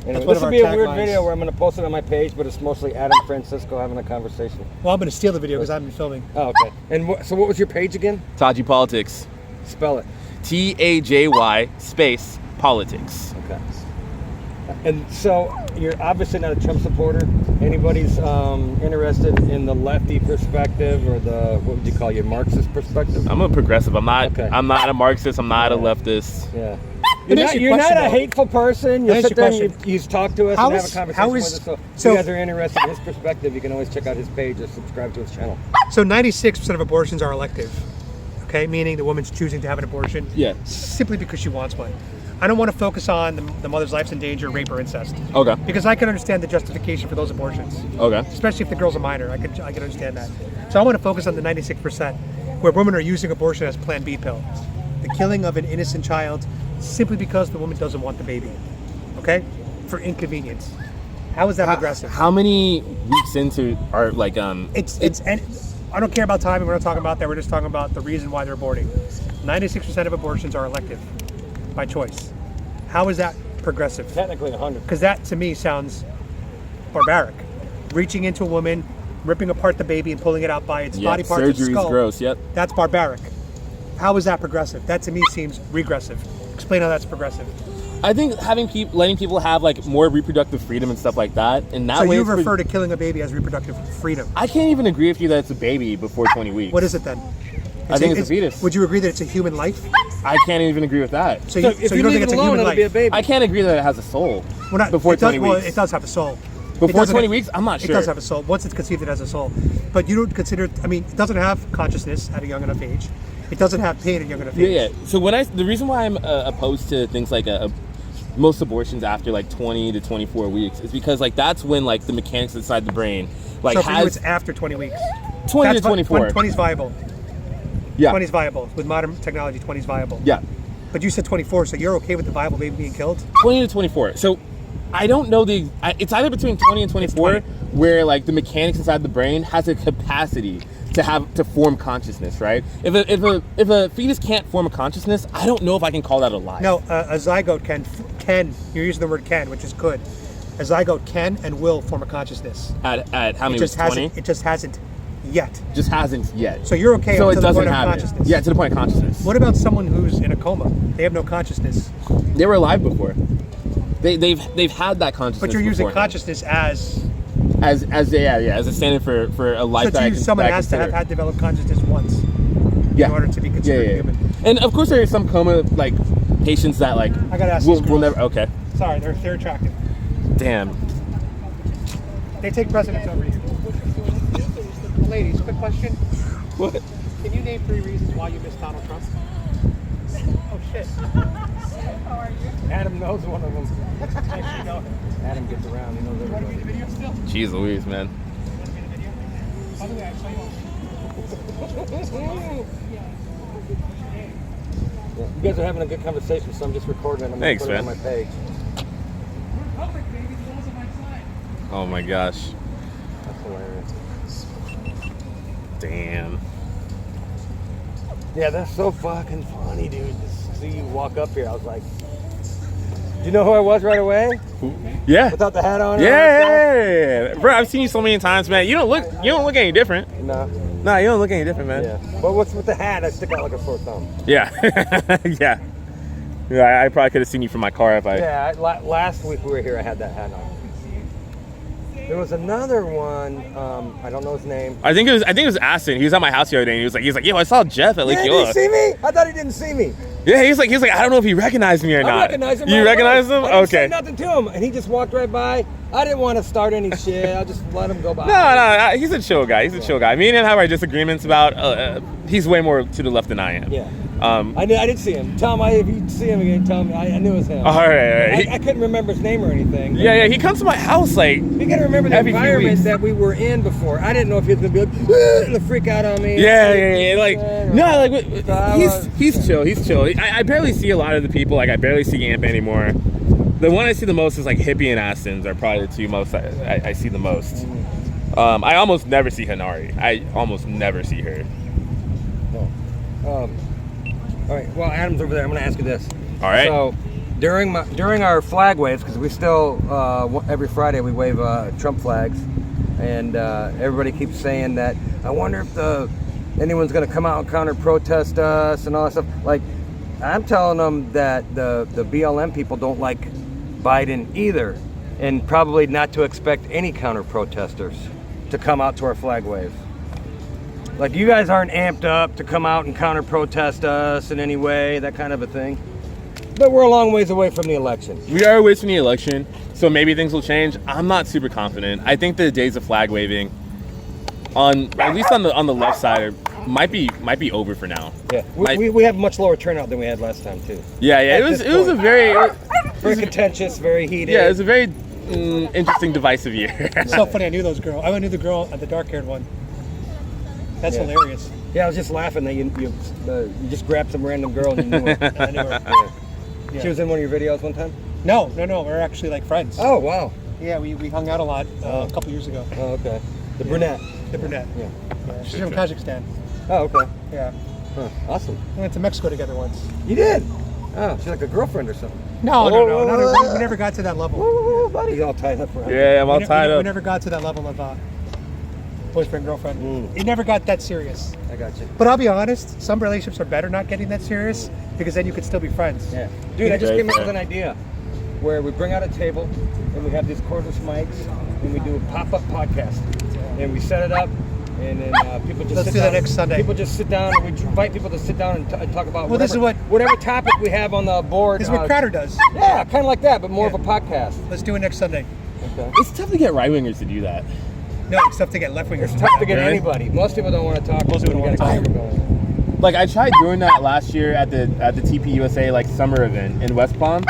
Speaker 2: Anyway,
Speaker 6: one
Speaker 2: this
Speaker 6: of
Speaker 2: will
Speaker 6: our
Speaker 2: be a weird
Speaker 6: taglines.
Speaker 2: video where I'm going to post it on my page, but it's mostly Adam Francisco having a conversation.
Speaker 6: Well, I'm going to steal the video because I've been filming.
Speaker 2: Oh, okay. And so what was your page again?
Speaker 1: Tajy Politics.
Speaker 2: Spell it.
Speaker 1: TAJY space politics.
Speaker 2: Okay. And so you're obviously not a Trump supporter. Anybody's interested in the lefty perspective or the, what would you call your Marxist perspective?
Speaker 1: I'm a progressive. I'm not.
Speaker 2: Okay.
Speaker 1: I'm not a Marxist. I'm not a leftist.
Speaker 2: Yeah.
Speaker 6: Let me ask you a
Speaker 2: You're not
Speaker 6: question,
Speaker 2: a
Speaker 6: though.
Speaker 2: hateful person. You
Speaker 6: Let me ask
Speaker 2: sit
Speaker 6: you a
Speaker 2: there and
Speaker 6: question.
Speaker 2: you talk to us
Speaker 6: How
Speaker 2: and have
Speaker 6: is-
Speaker 2: a conversation
Speaker 6: how
Speaker 2: with
Speaker 6: is-
Speaker 2: us. So,
Speaker 6: so-
Speaker 2: if you guys are interested in his perspective, you can always check out his page or subscribe to his channel.
Speaker 6: So 96% of abortions are elective. Okay, meaning the woman's choosing to have an abortion.
Speaker 1: Yeah.
Speaker 6: Simply because she wants one. I don't want to focus on the mother's life's in danger, rape or incest.
Speaker 1: Okay.
Speaker 6: Because I can understand the justification for those abortions.
Speaker 1: Okay.
Speaker 6: Especially if the girl's a minor, I can understand that. So I want to focus on the 96% where women are using abortion as Plan B pill, the killing of an innocent child simply because the woman doesn't want the baby, okay, for inconvenience. How is that progressive?
Speaker 1: How many weeks into are like
Speaker 6: It's and I don't care about timing. We're not talking about that. We're just talking about the reason why they're aborting. 96% of abortions are elective, by choice. How is that progressive?
Speaker 2: Technically 100.
Speaker 6: Because that to me sounds barbaric. Reaching into a woman, ripping apart the baby and pulling it out by its body parts and
Speaker 1: surgery's
Speaker 6: skull.
Speaker 1: gross. Yep.
Speaker 6: That's barbaric. How is that progressive? That to me seems regressive. Explain how that's progressive.
Speaker 1: I think letting people have like more reproductive freedom and stuff like that, and that
Speaker 6: So
Speaker 1: way
Speaker 6: you
Speaker 1: it's pro-
Speaker 6: refer to killing a baby as reproductive freedom.
Speaker 1: I can't even agree with you that it's a baby before 20 weeks.
Speaker 6: What is it then?
Speaker 1: I think it's a fetus.
Speaker 6: Would you agree that it's a human life?
Speaker 1: I can't even agree with that.
Speaker 6: So you,
Speaker 2: if
Speaker 6: so
Speaker 2: you
Speaker 6: you don't
Speaker 2: leave
Speaker 6: think it's
Speaker 2: it
Speaker 6: a
Speaker 2: alone,
Speaker 6: human
Speaker 2: it'll
Speaker 6: life?
Speaker 2: be a baby.
Speaker 1: I can't agree that it has a soul.
Speaker 6: Well, not,
Speaker 1: before
Speaker 6: it does,
Speaker 1: 20
Speaker 6: well,
Speaker 1: weeks.
Speaker 6: it does have a soul. It
Speaker 1: Before
Speaker 6: doesn't
Speaker 1: 20
Speaker 6: have-
Speaker 1: weeks, I'm not sure.
Speaker 6: It does have a soul. Once it's conceived, it has a soul. But you don't consider, I mean, it doesn't have consciousness at a young enough age. It doesn't have pain at a young enough age.
Speaker 1: Yeah. So the reason why I'm opposed to things like most abortions after like 20 to 24 weeks is because like that's when like the mechanics inside the brain like
Speaker 6: So for you,
Speaker 1: has
Speaker 6: it's after 20 weeks.
Speaker 1: 20 to
Speaker 6: That's
Speaker 1: 24.
Speaker 6: 20 is viable.
Speaker 1: Yeah.
Speaker 6: 20 is viable. With modern technology, 20 is viable.
Speaker 1: Yeah.
Speaker 6: But you said 24, so you're okay with the viable baby being killed?
Speaker 1: 20 to 24. So I don't know it's either between 20 and 24
Speaker 6: 20.
Speaker 1: where like the mechanics inside the brain has a capacity to form consciousness, right? If a fetus can't form a consciousness, I don't know if I can call that alive.
Speaker 6: No, a zygote can, you're using the word can, which is could. A zygote can and will form a consciousness.
Speaker 1: At how many
Speaker 6: It
Speaker 1: weeks?
Speaker 6: just
Speaker 1: 20?
Speaker 6: hasn't. It just hasn't yet.
Speaker 1: Just hasn't yet.
Speaker 6: So you're okay
Speaker 1: So
Speaker 6: up
Speaker 1: it
Speaker 6: to the
Speaker 1: doesn't
Speaker 6: point of
Speaker 1: have
Speaker 6: consciousness.
Speaker 1: it. Yeah, to the point of consciousness.
Speaker 6: What about someone who's in a coma? They have no consciousness,
Speaker 1: They were alive before. They've had that consciousness.
Speaker 6: but you're using
Speaker 1: beforehand.
Speaker 6: consciousness as.
Speaker 1: as a standard for a life
Speaker 6: So
Speaker 1: that
Speaker 6: to
Speaker 1: I
Speaker 6: you,
Speaker 1: can,
Speaker 6: someone
Speaker 1: that I
Speaker 6: has to have
Speaker 1: consider.
Speaker 6: had developed consciousness once
Speaker 1: Yeah.
Speaker 6: in order to be considered human.
Speaker 1: And of course there are some coma like patients that like
Speaker 6: I gotta ask
Speaker 1: will
Speaker 6: these girls.
Speaker 1: never. Okay.
Speaker 6: Sorry, they're attractive.
Speaker 1: Damn.
Speaker 6: They take precedence over you. Ladies, quick question.
Speaker 1: What?
Speaker 6: Can you name 3 reasons why you miss Donald Trump? Oh shit.
Speaker 2: Adam knows one of them.
Speaker 6: Actually, no.
Speaker 2: Adam gets around. He knows
Speaker 6: Want to
Speaker 2: everybody.
Speaker 6: be in the video still?
Speaker 1: Jeez Louise, man.
Speaker 6: Want to be in the video? By the way, I saw you on.
Speaker 2: Yeah, you guys are having a good conversation, so I'm just recording it. I'm
Speaker 1: Thanks,
Speaker 2: gonna put it
Speaker 1: man.
Speaker 2: on my page.
Speaker 6: Republic, baby, the laws on my side.
Speaker 1: Oh my gosh.
Speaker 2: That's hilarious.
Speaker 1: Damn.
Speaker 2: Yeah, that's so fucking funny, dude. To see you walk up here, I was like, do you know who I was right away?
Speaker 1: Yeah.
Speaker 2: Without the hat on? and all that
Speaker 1: Yeah. Bro, I've seen you so many times, man. You don't look any different.
Speaker 2: stuff? No.
Speaker 1: No, you don't look any different, man.
Speaker 2: Yeah. But what's with the hat? I stick out like a sore thumb.
Speaker 1: Yeah. Yeah. Yeah, I probably could have seen you from my car if I.
Speaker 2: Yeah, last week we were here, I had that hat on. There was another one, I don't know his name.
Speaker 1: I think it was Aston. He was at my house the other day, and he was like, yo, I saw Jeff at Lake
Speaker 2: Did
Speaker 1: Eola.
Speaker 2: he see me? I thought he didn't see me.
Speaker 1: Yeah, he's like, I don't know if he recognized me or not.
Speaker 2: I recognized him.
Speaker 1: You
Speaker 2: right
Speaker 1: recognize
Speaker 2: away.
Speaker 1: him?
Speaker 2: I didn't say
Speaker 1: Okay.
Speaker 2: nothing to him, and he just walked right by. I didn't want to start any shit. I just let him go by.
Speaker 1: No, he's a chill guy. He's a chill guy. Me and him have our disagreements about. He's way more to the left than I am.
Speaker 2: Yeah.
Speaker 1: I
Speaker 2: didn't see him. Tell him if you see him again, tell me. I knew it was him.
Speaker 1: All right.
Speaker 2: I couldn't remember his name or anything.
Speaker 1: Yeah. He comes to my house like.
Speaker 2: You gotta remember the
Speaker 1: every few
Speaker 2: environment
Speaker 1: weeks.
Speaker 2: that we were in before. I didn't know if he was gonna be like, to freak out on me.
Speaker 1: Yeah. Like no, like he's chill. He's chill. I barely see a lot of the people. Like I barely see Amp anymore. The one I see the most is like Hippie and Aston's are probably the two most I see the most. I almost never see Hanari. I almost never see her.
Speaker 2: All right. Well, Adam's over there. I'm going to ask you this.
Speaker 1: All right.
Speaker 2: So during our flag waves, because we still every Friday we wave Trump flags, and everybody keeps saying that I wonder if anyone's going to come out and counter protest us and all that stuff. Like, I'm telling them that the BLM people don't like Biden either, and probably not to expect any counter protesters to come out to our flag wave. Like, you guys aren't amped up to come out and counter protest us in any way, that kind of a thing. But we're a long ways away from the election.
Speaker 1: We are away from the election, so maybe things will change. I'm not super confident. I think the days of flag waving, at least on the left side, might be over for now.
Speaker 2: Yeah, we have much lower turnout than we had last time too.
Speaker 1: Yeah. It was a very
Speaker 2: contentious, very heated.
Speaker 1: Yeah, it was a very interesting, divisive year.
Speaker 6: It's so funny. I knew those girls. I knew the girl, the dark-haired one. That's hilarious.
Speaker 2: Yeah, I was just laughing that you just grabbed some random girl and you knew her.
Speaker 6: I knew her.
Speaker 2: Yeah. She was in one of your videos one time?
Speaker 6: No. We're actually like friends.
Speaker 2: Oh, wow.
Speaker 6: Yeah, we hung out a lot a couple years ago.
Speaker 2: Oh, okay. The brunette.
Speaker 6: The brunette.
Speaker 2: Yeah.
Speaker 6: She's from Kazakhstan.
Speaker 2: Oh, okay.
Speaker 6: Yeah.
Speaker 2: Huh. Awesome.
Speaker 6: We went to Mexico together once.
Speaker 2: You did? Oh, she's like a girlfriend or something.
Speaker 6: No. We never got to that level.
Speaker 2: Whoa, buddy. He's all tied up around.
Speaker 1: Yeah, I'm all tied up.
Speaker 6: We never got to that level of boyfriend, girlfriend. It never got that serious.
Speaker 2: I got you.
Speaker 6: But I'll be honest, some relationships are better not getting that serious because then you could still be friends.
Speaker 2: Yeah. Dude, I just came up with an idea where we bring out a table and we have these cordless mics and we do a pop-up podcast. And we set it up and then people just
Speaker 6: Let's
Speaker 2: sit
Speaker 6: do
Speaker 2: down.
Speaker 6: that next Sunday.
Speaker 2: People just sit down and we invite people to sit down and talk about
Speaker 6: Well, this is
Speaker 2: whatever topic we have on the board.
Speaker 6: This is what Crowder does.
Speaker 2: Yeah, kind of like that, but more of a podcast.
Speaker 6: Let's do it next Sunday.
Speaker 2: Okay.
Speaker 1: It's tough to get right-wingers to do that.
Speaker 6: No, it's tough to get left-wingers.
Speaker 2: It's tough to get anybody. Most people don't want to talk.
Speaker 6: Most people don't
Speaker 2: when you
Speaker 6: want to
Speaker 2: got a camera going.
Speaker 1: Like, I tried doing that last year at the TPUSA like summer event in West Palm.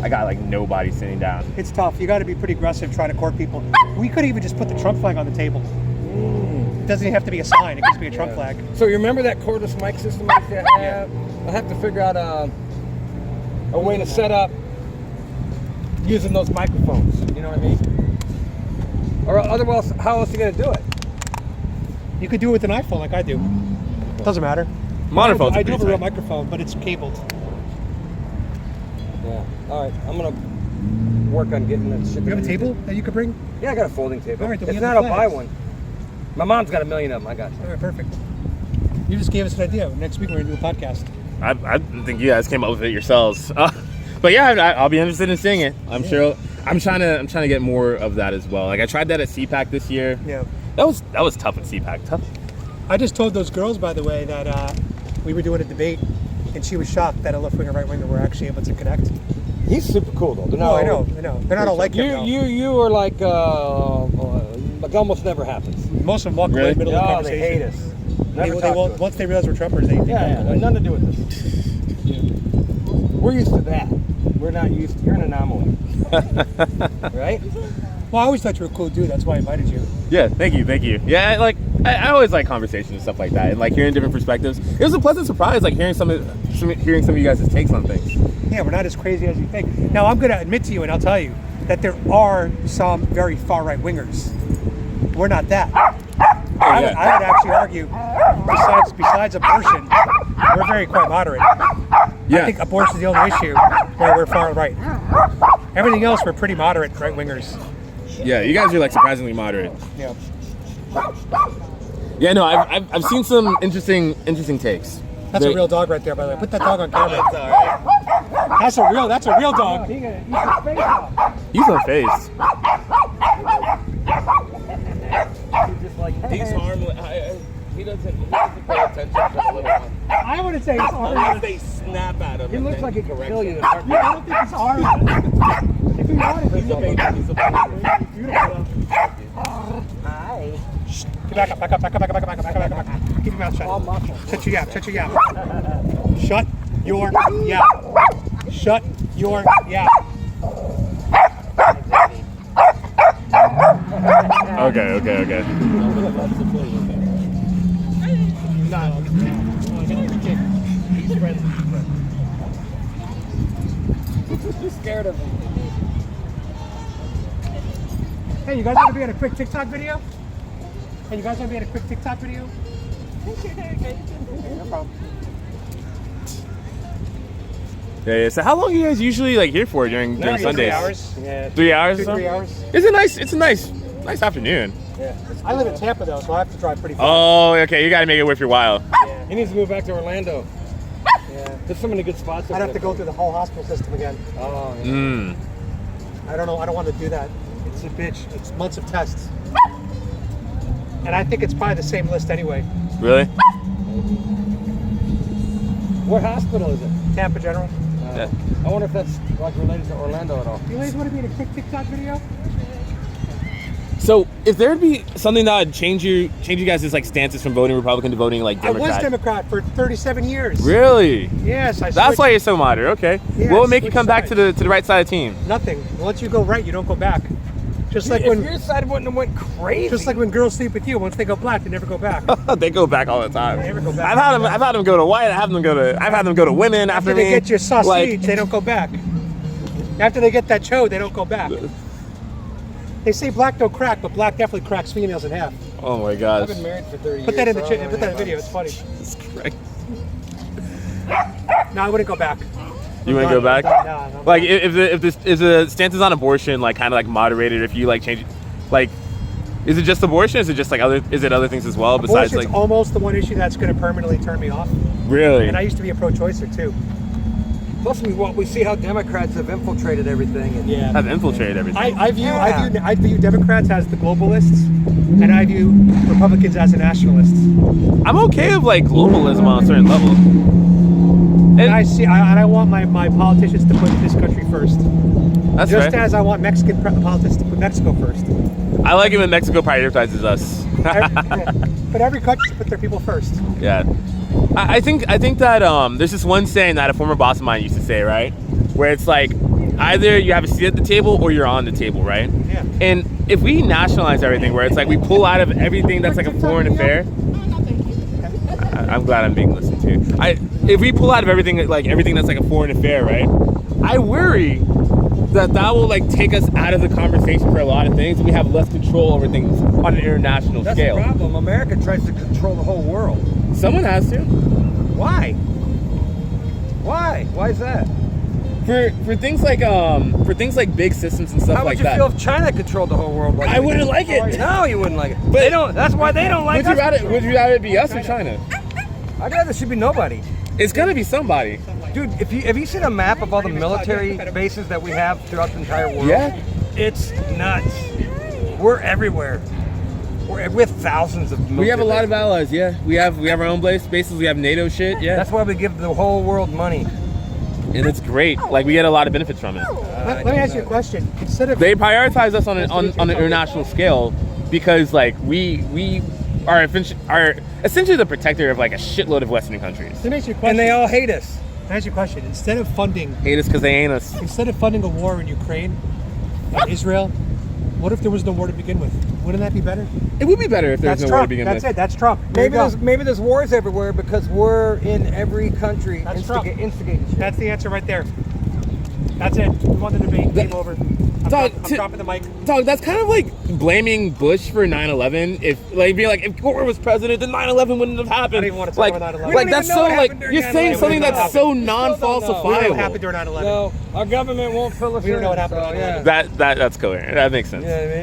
Speaker 1: I got like nobody sitting down.
Speaker 6: It's tough. You got to be pretty aggressive trying to court people. We could even just put the Trump flag on the table. It doesn't even have to be a sign. It can just be a Trump flag.
Speaker 2: So you remember that cordless mic system I have? Yeah. I'll have to figure out a way to set up using those microphones. You know what I mean? Or otherwise, how else are you going to do it?
Speaker 6: You could do it with an iPhone like I do. Doesn't matter.
Speaker 1: Monophones
Speaker 6: I
Speaker 1: are
Speaker 6: do have a
Speaker 1: pretty
Speaker 6: real
Speaker 1: tight.
Speaker 6: microphone, but it's cabled.
Speaker 2: Yeah. All right. I'm going to work on getting that shit.
Speaker 6: You have a table that you could bring?
Speaker 2: Yeah, I got a folding table.
Speaker 6: All right, then we
Speaker 2: If
Speaker 6: have
Speaker 2: not,
Speaker 6: the
Speaker 2: I'll buy
Speaker 6: flags.
Speaker 2: one. My mom's got a million of them. I got you.
Speaker 6: All right, perfect. You just gave us an idea. Next week we're going to do a podcast.
Speaker 1: I think you guys came up with it yourselves. But yeah, I'll be interested in seeing it. I'm sure. I'm trying to get more of that as well. Like, I tried that at CPAC this year.
Speaker 6: Yeah.
Speaker 1: That was tough at CPAC. Tough.
Speaker 6: I just told those girls, by the way, that we were doing a debate, and she was shocked that a left-winger, right-winger were actually able to connect.
Speaker 2: He's super cool, though.
Speaker 6: No, I know. They're not all like him, though.
Speaker 2: You are like almost never happens.
Speaker 6: Most of them walk away in the middle of the
Speaker 2: Oh,
Speaker 6: conversation.
Speaker 2: they hate us. Never
Speaker 6: They
Speaker 2: talk
Speaker 6: won't,
Speaker 2: to us.
Speaker 6: once they realize we're Trumpers, they
Speaker 2: Yeah, nothing to do with this. We're used to that. We're not used to, you're an anomaly. Right?
Speaker 6: Well, I always thought you were a cool dude. That's why I invited you.
Speaker 1: Yeah, thank you. Yeah, I always like conversations and stuff like that, and like hearing different perspectives. It was a pleasant surprise, like hearing some of you guys' takes on things.
Speaker 6: Yeah, we're not as crazy as you think. Now, I'm going to admit to you, and I'll tell you, that there are some very far-right wingers. We're not that. I would actually argue, besides abortion, we're quite moderate.
Speaker 1: Yeah.
Speaker 6: I think abortion is the only issue where we're far right. Everything else, we're pretty moderate right wingers.
Speaker 1: Yeah, you guys are like surprisingly moderate.
Speaker 6: Yeah.
Speaker 1: Yeah, no, I've seen some interesting takes.
Speaker 6: That's a real dog right there, by the way. Put that dog on camera. That's a real dog.
Speaker 1: He's on face.
Speaker 2: He's harmless. He doesn't pay attention to the little one.
Speaker 6: I wouldn't say it's armed.
Speaker 2: They snap at him.
Speaker 5: He looks like he could kill you.
Speaker 6: Yeah, I don't think it's armed. If you wanted,
Speaker 2: He's a baby. He's a baby.
Speaker 6: beautiful.
Speaker 2: Hi.
Speaker 6: Back up. Keep your mouth shut. Shut your yap. Shut your yap. Shut your yap.
Speaker 1: Okay.
Speaker 2: He's friendly. You're scared of him.
Speaker 6: Hey, you guys want to be in a quick TikTok video? No problem.
Speaker 1: Yeah. So how long are you guys usually like here for during Sundays?
Speaker 6: 3 hours. Yeah.
Speaker 1: 3 hours. Or
Speaker 6: 3
Speaker 1: so?
Speaker 6: hours.
Speaker 1: It's a nice afternoon.
Speaker 6: Yeah. I live in Tampa though, so I have to drive pretty far.
Speaker 1: Oh, okay. You got to make it worth your while.
Speaker 6: Yeah.
Speaker 2: He needs to move back to Orlando.
Speaker 6: Yeah.
Speaker 2: There's so many good spots.
Speaker 6: I'd have to go through the whole hospital system again.
Speaker 2: Oh, yeah.
Speaker 1: Mm.
Speaker 6: I don't know. I don't want to do that. It's a bitch. It's months of tests. And I think it's probably the same list anyway.
Speaker 1: Really?
Speaker 2: What hospital is it?
Speaker 6: Tampa General.
Speaker 1: Yeah.
Speaker 2: I wonder if that's like related to Orlando at all.
Speaker 6: You guys want to be in a quick TikTok video?
Speaker 1: So if there would be something that would change you guys' like stances from voting Republican to voting like
Speaker 6: I was
Speaker 1: Democrat.
Speaker 6: Democrat for 37 years.
Speaker 1: Really?
Speaker 6: Yes, I
Speaker 1: That's
Speaker 6: switched.
Speaker 1: why you're so moderate. Okay.
Speaker 6: Yeah,
Speaker 1: What would make you
Speaker 6: switch
Speaker 1: come back to
Speaker 6: sides.
Speaker 1: the right side of the team?
Speaker 6: Nothing. Once you go right, you don't go back. Just like
Speaker 2: If
Speaker 6: when
Speaker 2: your side wouldn't have went crazy.
Speaker 6: just like when girls sleep with you, once they go black, they never go back.
Speaker 1: They go back all the time.
Speaker 6: They never go back.
Speaker 1: I've had them go to white. I've had them go to women after
Speaker 6: After they
Speaker 1: me.
Speaker 6: get your sausage,
Speaker 1: Like,
Speaker 6: they don't go back. After they get that chode, they don't go back. They say black don't crack, but black definitely cracks females in half.
Speaker 1: oh my
Speaker 2: I've
Speaker 1: gosh.
Speaker 2: been married for 30 years.
Speaker 6: Put that in the
Speaker 2: so I don't
Speaker 6: put that in the
Speaker 2: know
Speaker 6: video. It's funny.
Speaker 1: Jesus Christ.
Speaker 6: No, I wouldn't go back.
Speaker 1: You want to go back?
Speaker 6: No,
Speaker 1: Like if the stances on abortion like kind of like moderated, if you like change, like, is it just abortion? Is it just like other things as well besides
Speaker 6: Abortion's
Speaker 1: like
Speaker 6: almost the one issue that's going to permanently turn me off.
Speaker 1: really?
Speaker 6: And I used to be a pro-choicer too.
Speaker 2: Plus, we see how Democrats have infiltrated everything. And
Speaker 6: Yeah.
Speaker 1: Have infiltrated everything.
Speaker 6: I view Democrats as the globalists, and I view Republicans as the nationalists.
Speaker 1: I'm okay with like globalism on a certain level.
Speaker 6: And I want my politicians to put this country first.
Speaker 1: That's
Speaker 6: Just
Speaker 1: right.
Speaker 6: as I want Mexican politicians to put Mexico first.
Speaker 1: I like it when Mexico prioritizes us.
Speaker 6: But every country should put their people first.
Speaker 1: Yeah. I think that there's this one saying that a former boss of mine used to say, right? Where it's like either you have a seat at the table or you're on the table, right?
Speaker 6: Yeah.
Speaker 1: And if we nationalize everything, where it's like we pull out of everything that's like a foreign affair. I'm glad I'm being listened to. If we pull out of everything that's like a foreign affair, right? I worry that will like take us out of the conversation for a lot of things, and we have less control over things on an international
Speaker 2: that's
Speaker 1: scale.
Speaker 2: the problem. America tries to control the whole world.
Speaker 1: Someone has to.
Speaker 2: Why? Why? Why is that?
Speaker 1: For things like big systems and stuff
Speaker 2: How would
Speaker 1: like
Speaker 2: you
Speaker 1: that.
Speaker 2: feel if China controlled the whole world? Like
Speaker 1: I wouldn't like it.
Speaker 2: No, you wouldn't like it.
Speaker 1: But-
Speaker 2: They don't. That's why they don't like us.
Speaker 1: Would you rather it be us or China?
Speaker 2: I'd rather it should be nobody.
Speaker 1: It's gonna be somebody.
Speaker 2: Dude, have you seen a map of all the military bases that we have throughout the entire world?
Speaker 1: Yeah.
Speaker 2: It's nuts. We're everywhere. We're with thousands of military
Speaker 1: We have a lot of
Speaker 2: bases.
Speaker 1: allies. Yeah, we have our own bases. We have NATO shit. Yeah,
Speaker 2: That's why we give the whole world money.
Speaker 1: and it's great. Like we get a lot of benefits from it.
Speaker 6: Let me ask you a question. Instead of
Speaker 1: They prioritize us on an international scale because like we are essentially the protector of like a shitload of Western countries.
Speaker 6: let me ask you a question.
Speaker 2: And they all hate us.
Speaker 6: Let me ask you a question. Instead of funding
Speaker 1: Hate us because they ain't us.
Speaker 6: a war in Ukraine and Israel, what if there was no war to begin with? Wouldn't that be better?
Speaker 1: It would be better if there was
Speaker 6: That's
Speaker 1: no war to
Speaker 6: Trump.
Speaker 1: begin
Speaker 6: That's
Speaker 1: with.
Speaker 6: it. That's Trump. There you go.
Speaker 2: Maybe there's wars everywhere because we're in every country
Speaker 6: That's Trump.
Speaker 2: instigating shit.
Speaker 6: That's the answer right there. That's it. We won the debate. Game over. I'm dropping the mic.
Speaker 1: Dog, that's kind of like blaming Bush for 9/11. If like being like, if Gore was president, then 9/11 wouldn't have happened.
Speaker 6: I don't even want to talk
Speaker 1: like,
Speaker 6: about 9/11.
Speaker 2: We
Speaker 1: like
Speaker 2: don't
Speaker 1: that's
Speaker 2: even know
Speaker 1: so
Speaker 2: what
Speaker 1: like
Speaker 2: happened during
Speaker 1: you're saying
Speaker 2: 9/11.
Speaker 1: something
Speaker 2: We don't
Speaker 1: that's
Speaker 2: know.
Speaker 1: so
Speaker 6: We don't know what
Speaker 1: non-falsifiable.
Speaker 6: happened during 9/11.
Speaker 2: No, our government won't fill us
Speaker 6: We don't
Speaker 2: in,
Speaker 6: know what happened
Speaker 2: so,
Speaker 6: on
Speaker 2: yeah.
Speaker 6: 9/11.
Speaker 1: That's coherent. That makes sense.
Speaker 2: You know what I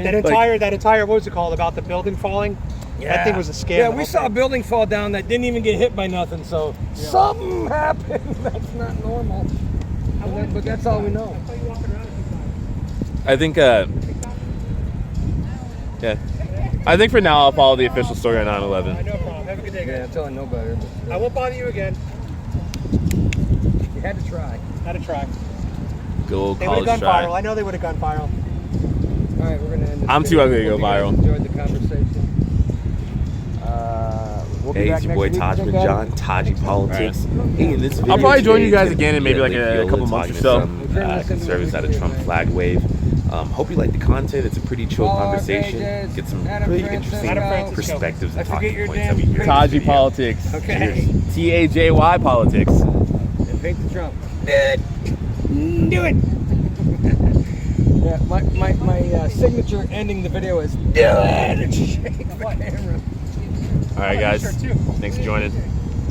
Speaker 2: mean?
Speaker 6: That entire what was it called about the building falling? That thing was a scam.
Speaker 2: Yeah,
Speaker 6: the
Speaker 2: we
Speaker 6: whole
Speaker 2: saw a
Speaker 6: thing.
Speaker 2: building fall down that didn't even get hit by nothing, so something happened. That's not normal. But that's all we know.
Speaker 1: I think yeah. I think for now I'll follow the official story on 9/11.
Speaker 6: No problem. Have a good day,
Speaker 2: Yeah,
Speaker 6: guys.
Speaker 2: until I know better. But
Speaker 6: I won't bother you again.
Speaker 2: you had to try.
Speaker 6: Had to try.
Speaker 1: Good old
Speaker 6: They would have
Speaker 1: college
Speaker 6: gone viral.
Speaker 1: try.
Speaker 6: I know they would have gone viral.
Speaker 2: All right, we're gonna end this.
Speaker 1: I'm too
Speaker 2: video.
Speaker 1: ugly to go
Speaker 2: Hope you guys
Speaker 1: viral.
Speaker 2: Enjoyed the conversation. We'll be
Speaker 1: Hey,
Speaker 2: back
Speaker 1: it's your
Speaker 2: next
Speaker 1: boy
Speaker 2: week,
Speaker 1: Tajman
Speaker 2: guys.
Speaker 1: John, Tajy Politics. Hey, in this video I'll probably join you today, guys it's
Speaker 2: uh,
Speaker 1: again in maybe gonna like be a Lake couple Eola months or talking so. to some conservatives at a Trump flag wave. Hope you like the content. It's a pretty chill
Speaker 2: Follow our
Speaker 1: conversation.
Speaker 2: pages.
Speaker 1: Get some
Speaker 2: Adam
Speaker 1: really
Speaker 2: Francisco.
Speaker 1: interesting
Speaker 6: Adam Francisco.
Speaker 1: perspectives
Speaker 2: I
Speaker 1: and
Speaker 2: forget
Speaker 1: talking
Speaker 2: your
Speaker 1: points
Speaker 2: damn
Speaker 1: that we hear.
Speaker 2: name.
Speaker 1: Tajy Politics.
Speaker 2: Okay.
Speaker 1: Tajy Politics.
Speaker 2: And hate the Trump. Do it. Yeah, my signature ending the video is do it. Shake the camera.
Speaker 1: All right, guys.
Speaker 6: Sure, too.
Speaker 1: Thanks for joining.